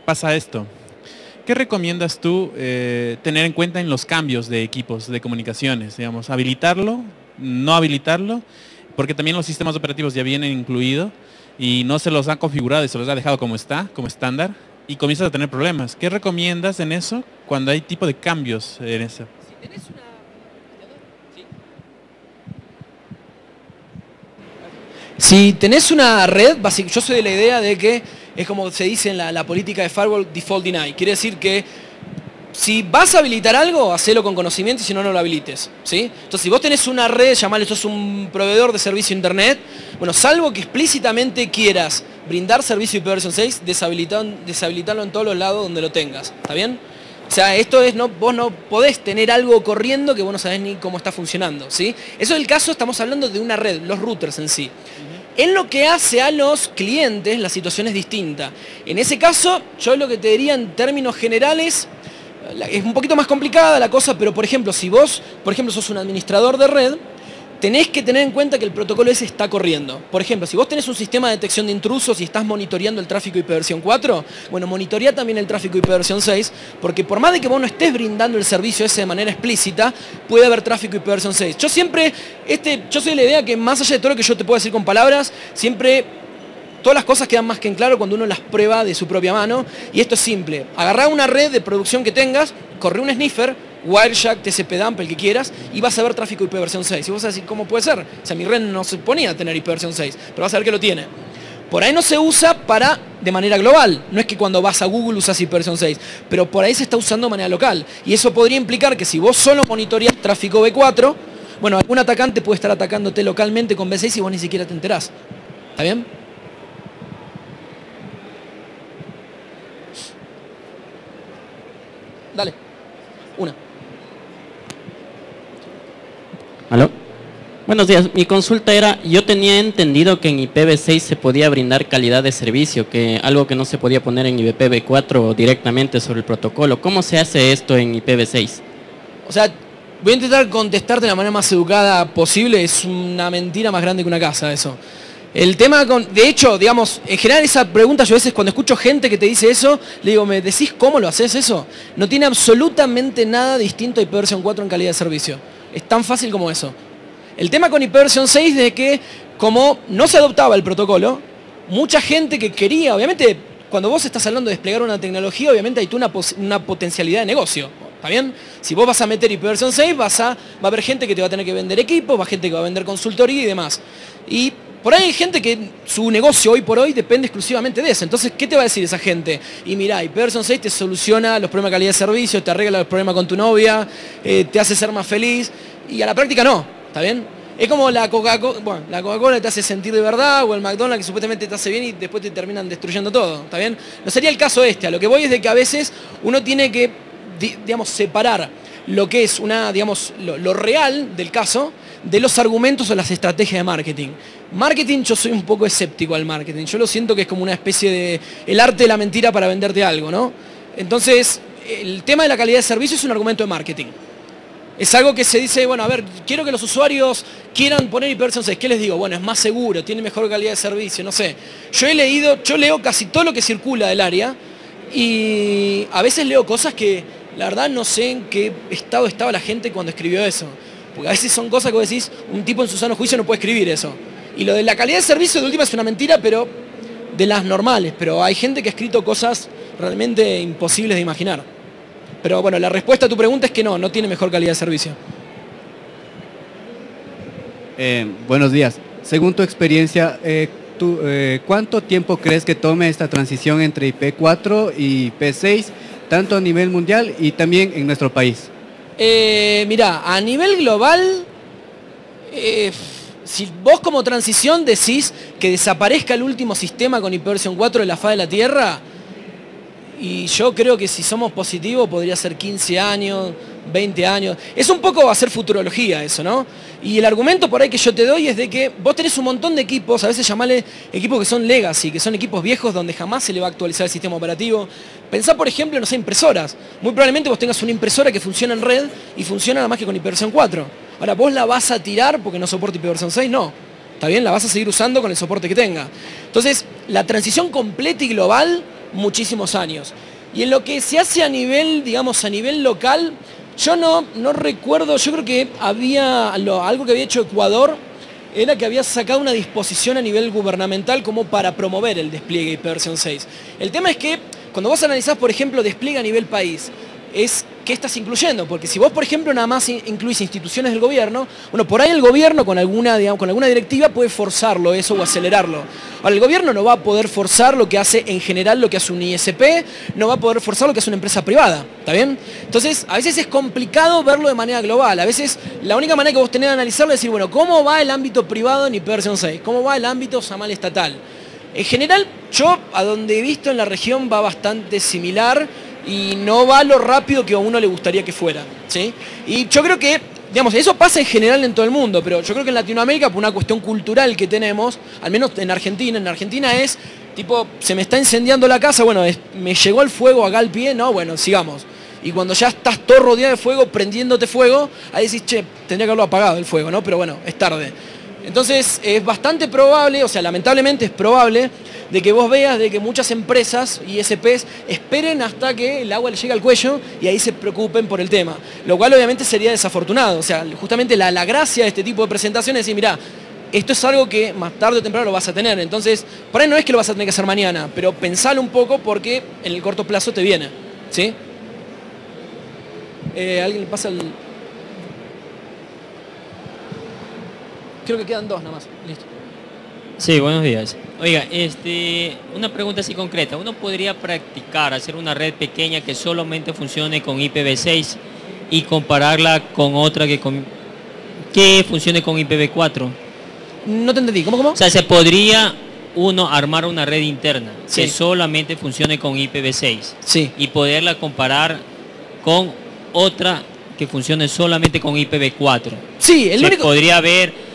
Speaker 3: pasa esto. ¿Qué recomiendas tú tener en cuenta en los cambios de equipos de comunicaciones? Digamos, habilitarlo, no habilitarlo, porque también los sistemas operativos ya vienen incluidos y no se los han configurado y se los ha dejado como está, como estándar, y comienzas a tener problemas. ¿Qué recomiendas en eso cuando hay tipo de cambios en eso?
Speaker 2: Si tenés una red, yo soy de la idea de que es como se dice en la política de firewall, default deny. Quiere decir que si vas a habilitar algo, hacelo con conocimiento y si no, no lo habilites, ¿sí? Entonces, si vos tenés una red, llamale, sos un proveedor de servicio internet, bueno, salvo que explícitamente quieras brindar servicio IPv 6, deshabilitarlo en todos los lados donde lo tengas, ¿está bien? O sea, esto es, vos no podés tener algo corriendo que vos no sabés ni cómo está funcionando, ¿sí? Eso es el caso, estamos hablando de una red, los routers en sí. En lo que hace a los clientes, la situación es distinta. En ese caso, yo lo que te diría en términos generales, es un poquito más complicada la cosa, pero por ejemplo, si vos, sos un administrador de red, tenés que tener en cuenta que el protocolo ese está corriendo. Por ejemplo, si vos tenés un sistema de detección de intrusos y estás monitoreando el tráfico IPv4, bueno, monitorea también el tráfico IPv6, porque por más de que vos no estés brindando el servicio ese de manera explícita, puede haber tráfico IPv6. Yo siempre, yo soy de la idea que más allá de todo lo que yo te puedo decir con palabras, siempre todas las cosas quedan más que en claro cuando uno las prueba de su propia mano. Y esto es simple. Agarrá una red de producción que tengas, corre un sniffer, Wireshark, TCP/DAMP, el que quieras, y vas a ver tráfico IPv6. Y vos vas a decir, ¿cómo puede ser? O sea, mi red no se ponía a tener IPv6, pero vas a ver que lo tiene. Por ahí no se usa de manera global. No es que cuando vas a Google usas IPv6, pero por ahí se está usando de manera local. Y eso podría implicar que si vos solo monitoreás tráfico V4, bueno, algún atacante puede estar atacándote localmente con V6 y vos ni siquiera te enterás. ¿Está bien? Dale. Una.
Speaker 4: ¿Aló? Buenos días, mi consulta era, yo tenía entendido que en IPv6 se podía brindar calidad de servicio, que algo que no se podía poner en IPv4 directamente sobre el protocolo. ¿Cómo se hace esto en IPv6?
Speaker 2: O sea, voy a intentar contestarte de la manera más educada posible, es una mentira más grande que una casa eso. El tema de hecho, digamos, en general esa pregunta yo a veces cuando escucho gente que te dice eso, le digo, ¿me decís cómo lo haces eso? No tiene absolutamente nada distinto a IPv4 en calidad de servicio. Es tan fácil como eso. El tema con IPv6 es de que, como no se adoptaba el protocolo, mucha gente que quería, obviamente, cuando vos estás hablando de desplegar una tecnología, obviamente hay una potencialidad de negocio. ¿Está bien? Si vos vas a meter IPv6, va a haber gente que te va a tener que vender equipos, va a gente que va a vender consultoría y demás. Y por ahí hay gente que su negocio hoy por hoy depende exclusivamente de eso. Entonces, ¿qué te va a decir esa gente? Y mirá, IPv6 te soluciona los problemas de calidad de servicio, te arregla los problemas con tu novia, te hace ser más feliz. Y a la práctica no, ¿está bien? Es como la Coca-Cola, bueno, la Coca-Cola te hace sentir de verdad, o el McDonald's que supuestamente te hace bien y después te terminan destruyendo todo, ¿está bien? No sería el caso este. A lo que voy es de que a veces uno tiene que, digamos, separar lo que es lo real del caso de los argumentos o las estrategias de marketing. Marketing, yo soy un poco escéptico al marketing. Yo lo siento que es como una especie de el arte de la mentira para venderte algo, ¿no? Entonces, el tema de la calidad de servicio es un argumento de marketing. Es algo que se dice, bueno, a ver, quiero que los usuarios quieran poner IPv6. ¿Qué les digo? Bueno, es más seguro, tiene mejor calidad de servicio, no sé. Yo leo casi todo lo que circula del área y a veces leo cosas que la verdad no sé en qué estado estaba la gente cuando escribió eso. Porque a veces son cosas que vos decís, un tipo en su sano juicio no puede escribir eso. Y lo de la calidad de servicio de última es una mentira, pero de las normales. Pero hay gente que ha escrito cosas realmente imposibles de imaginar. Pero bueno, la respuesta a tu pregunta es que no tiene mejor calidad de servicio.
Speaker 5: Buenos días. Según tu experiencia, ¿cuánto tiempo crees que tome esta transición entre IP4 y IP6, tanto a nivel mundial y también en nuestro país?
Speaker 2: Mirá, a nivel global, si vos como transición decís que desaparezca el último sistema con IPv4 de la faz de la Tierra, y yo creo que si somos positivos podría ser 15 años, 20 años. Es un poco hacer futurología eso, ¿no? Y el argumento por ahí que yo te doy es de que vos tenés un montón de equipos, a veces llamale equipos que son legacy, que son equipos viejos donde jamás se le va a actualizar el sistema operativo. Pensá, por ejemplo, no sé, impresoras. Muy probablemente vos tengas una impresora que funciona en red y funciona nada más que con IPv4. Ahora, ¿vos la vas a tirar porque no soporta IPv6? No. ¿Está bien? La vas a seguir usando con el soporte que tenga. Entonces, la transición completa y global, muchísimos años. Y en lo que se hace a nivel, digamos, a nivel local, yo no recuerdo, yo creo que algo que había hecho Ecuador era que había sacado una disposición a nivel gubernamental como para promover el despliegue IPv6. El tema es que cuando vos analizás, por ejemplo, despliegue a nivel país, es qué estás incluyendo, porque si vos, por ejemplo, nada más incluís instituciones del gobierno, bueno, por ahí el gobierno con alguna, digamos, con alguna directiva puede forzarlo eso o acelerarlo. Ahora, el gobierno no va a poder forzar lo que hace en general, lo que hace un ISP, no va a poder forzar lo que hace una empresa privada, ¿está bien? Entonces, a veces es complicado verlo de manera global, a veces la única manera que vos tenés de analizarlo es decir, bueno, ¿cómo va el ámbito privado en IP versión 6? ¿Cómo va el ámbito SAMAL estatal? En general, yo a donde he visto en la región va bastante similar y no va lo rápido que a uno le gustaría que fuera, ¿sí? Y yo creo que, digamos, eso pasa en general en todo el mundo, pero yo creo que en Latinoamérica, por una cuestión cultural que tenemos, al menos en Argentina es, tipo, se me está incendiando la casa, bueno, me llegó el fuego acá al pie, no, bueno, sigamos. Y cuando ya estás todo rodeado de fuego, prendiéndote fuego, ahí decís, che, tendría que haberlo apagado el fuego, ¿no? Pero bueno, es tarde. Entonces es bastante probable, o sea, lamentablemente es probable, de que vos veas de que muchas empresas y ISPs esperen hasta que el agua le llegue al cuello y ahí se preocupen por el tema. Lo cual obviamente sería desafortunado. O sea, justamente la gracia de este tipo de presentaciones es decir, mirá, esto es algo que más tarde o temprano lo vas a tener. Entonces, por ahí no es que lo vas a tener que hacer mañana, pero pensalo un poco porque en el corto plazo te viene. ¿Sí? ¿Alguien le pasa el...? Creo que quedan dos nada más. Listo.
Speaker 6: Sí, buenos días. Oiga, una pregunta así concreta. ¿Uno podría practicar, hacer una red pequeña que solamente funcione con IPv6 y compararla con otra que funcione con IPv4?
Speaker 2: No te entendí. ¿Cómo?
Speaker 6: O sea, ¿se podría uno armar una red interna
Speaker 2: Sí.
Speaker 6: que solamente funcione con IPv6
Speaker 2: Sí.
Speaker 6: y poderla comparar con otra que funcione solamente con IPv4?
Speaker 2: Sí, el
Speaker 6: ¿Se
Speaker 2: único...
Speaker 6: podría ver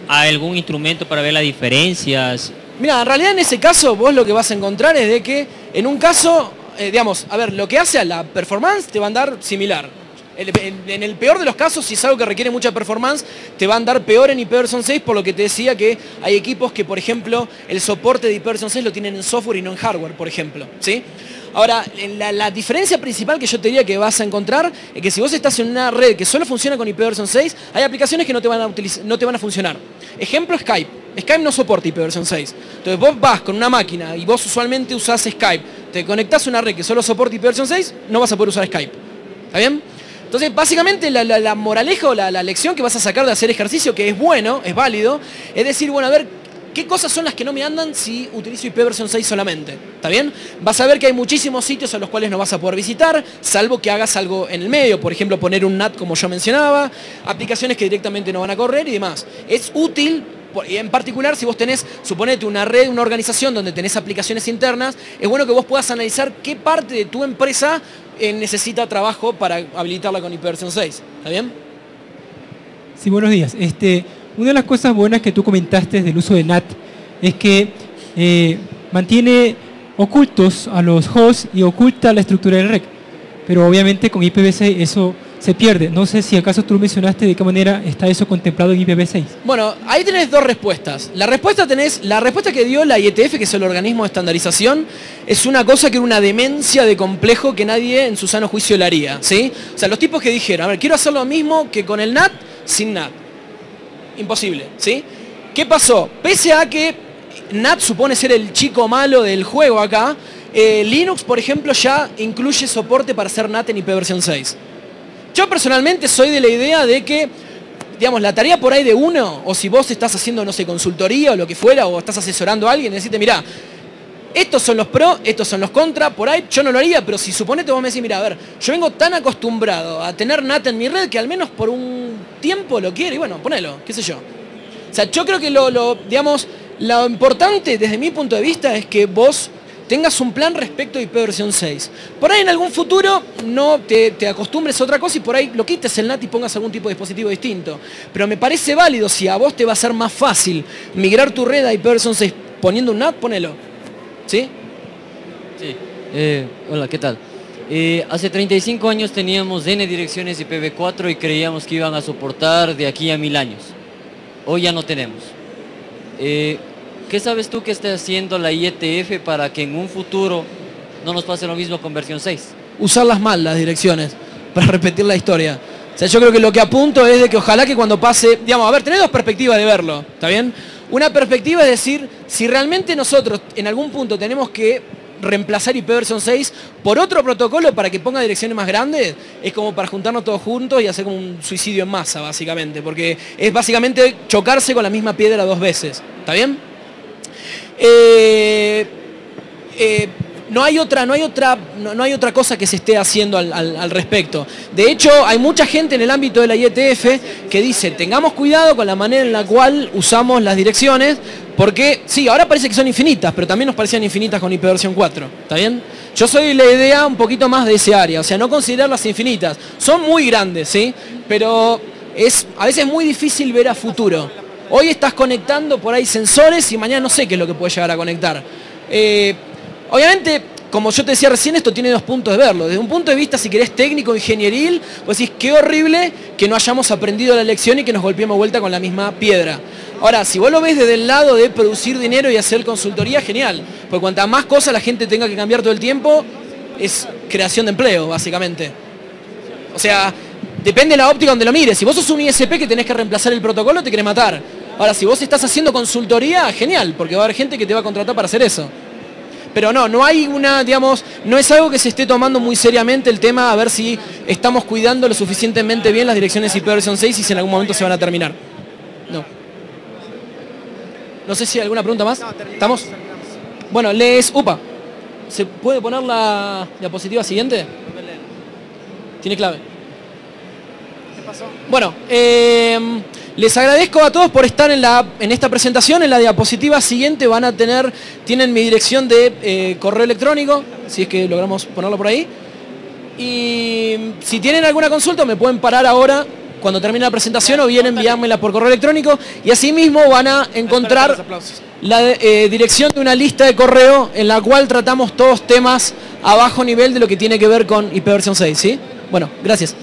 Speaker 6: algún instrumento para ver las diferencias?
Speaker 2: Mira, en realidad en ese caso vos lo que vas a encontrar es de que en un caso, digamos, a ver, lo que hace a la performance te va a andar similar. En el peor de los casos, si es algo que requiere mucha performance, te va a andar peor en IPv 6, por lo que te decía que hay equipos que, por ejemplo, el soporte de IPv 6 lo tienen en software y no en hardware, por ejemplo, ¿sí? Ahora, la diferencia principal que yo te diría que vas a encontrar es que si vos estás en una red que solo funciona con IPv 6, hay aplicaciones que no te van a funcionar. Ejemplo, Skype. Skype no soporta IPv 6. Entonces vos vas con una máquina y vos usualmente usás Skype, te conectás a una red que solo soporta IPv 6, no vas a poder usar Skype. ¿Está bien? Entonces, básicamente, la moraleja o la lección que vas a sacar de hacer ejercicio, que es bueno, es válido, es decir, bueno, a ver, ¿qué cosas son las que no me andan si utilizo IPv 6 solamente? ¿Está bien? Vas a ver que hay muchísimos sitios a los cuales no vas a poder visitar, salvo que hagas algo en el medio, por ejemplo, poner un NAT como yo mencionaba, aplicaciones que directamente no van a correr y demás. Es útil, en particular, si vos tenés, suponete, una red, una organización donde tenés aplicaciones internas, es bueno que vos puedas analizar qué parte de tu empresa necesita trabajo para habilitarla con IPv 6. ¿Está bien?
Speaker 7: Sí, buenos días. Una de las cosas buenas que tú comentaste del uso de NAT es que mantiene ocultos a los hosts y oculta la estructura del REC. Pero obviamente con IPv6 eso se pierde. No sé si acaso tú mencionaste de qué manera está eso contemplado en IPv6.
Speaker 2: Bueno, ahí tenés dos respuestas. La respuesta que dio la IETF, que es el organismo de estandarización, es una cosa que era una demencia de complejo que nadie en su sano juicio le haría, ¿sí? O sea, los tipos que dijeron, a ver, quiero hacer lo mismo que con el NAT, sin NAT. Imposible, ¿sí? ¿Qué pasó? Pese a que NAT supone ser el chico malo del juego acá, Linux, por ejemplo, ya incluye soporte para hacer NAT en IPv 6. Yo personalmente soy de la idea de que, digamos, la tarea por ahí de uno, o si vos estás haciendo, no sé, consultoría o lo que fuera, o estás asesorando a alguien, decirte, mirá, estos son los pros, estos son los contras, por ahí yo no lo haría, pero si suponete vos me decís, mira, a ver, yo vengo tan acostumbrado a tener NAT en mi red que al menos por un tiempo lo quiero, y bueno, ponelo, qué sé yo. O sea, yo creo que digamos, lo importante desde mi punto de vista es que vos tengas un plan respecto a IPv 6. Por ahí en algún futuro no te acostumbres a otra cosa y por ahí lo quites el NAT y pongas algún tipo de dispositivo distinto. Pero me parece válido, si a vos te va a ser más fácil migrar tu red a IPv 6 poniendo un NAT, ponelo. ¿Sí?
Speaker 8: Sí. Hola, ¿qué tal? Hace 35 años teníamos N direcciones IPv4 y creíamos que iban a soportar de aquí a 1000 años. Hoy ya no tenemos. ¿Qué sabes tú que está haciendo la IETF para que en un futuro no nos pase lo mismo con versión 6?
Speaker 2: Usarlas mal las direcciones, para repetir la historia. O sea, yo creo que lo que apunto es de que ojalá que cuando pase, digamos, a ver, tenés dos perspectivas de verlo, ¿está bien? Una perspectiva es decir, si realmente nosotros en algún punto tenemos que reemplazar IP versión 6 por otro protocolo para que ponga direcciones más grandes, es como para juntarnos todos juntos y hacer como un suicidio en masa, básicamente, porque es básicamente chocarse con la misma piedra 2 veces. ¿Está bien? No hay otra cosa que se esté haciendo al respecto. De hecho, hay mucha gente en el ámbito de la IETF que dice, tengamos cuidado con la manera en la cual usamos las direcciones, porque sí, ahora parece que son infinitas, pero también nos parecían infinitas con IP versión 4. ¿Está bien? Yo soy la idea un poquito más de ese área, o sea, no considerarlas infinitas. Son muy grandes, ¿sí? Pero a veces es muy difícil ver a futuro. Hoy estás conectando por ahí sensores y mañana no sé qué es lo que puedes llegar a conectar. Obviamente, como yo te decía recién, esto tiene dos puntos de verlo. Desde un punto de vista, si querés, técnico, ingenieril, pues decís, qué horrible que no hayamos aprendido la lección y que nos golpeemos vuelta con la misma piedra. Ahora, si vos lo ves desde el lado de producir dinero y hacer consultoría, genial. Porque cuanta más cosas la gente tenga que cambiar todo el tiempo, es creación de empleo, básicamente. O sea, depende de la óptica donde lo mires. Si vos sos un ISP que tenés que reemplazar el protocolo, te querés matar. Ahora, si vos estás haciendo consultoría, genial, porque va a haber gente que te va a contratar para hacer eso. Pero no hay una, digamos, no es algo que se esté tomando muy seriamente el tema a ver si estamos cuidando lo suficientemente bien las direcciones IP versión 6 y si en algún momento se van a terminar. No sé si hay alguna pregunta más. ¿Estamos? Bueno, ¿se puede poner la diapositiva siguiente? Tiene clave. ¿Qué pasó? Bueno, les agradezco a todos por estar en esta presentación. En la diapositiva siguiente tienen mi dirección de correo electrónico, si es que logramos ponerlo por ahí. Y si tienen alguna consulta me pueden parar ahora cuando termine la presentación o bien enviármela por correo electrónico. Y asimismo van a encontrar la dirección de una lista de correo en la cual tratamos todos temas a bajo nivel de lo que tiene que ver con IP versión 6, ¿sí? Bueno, gracias.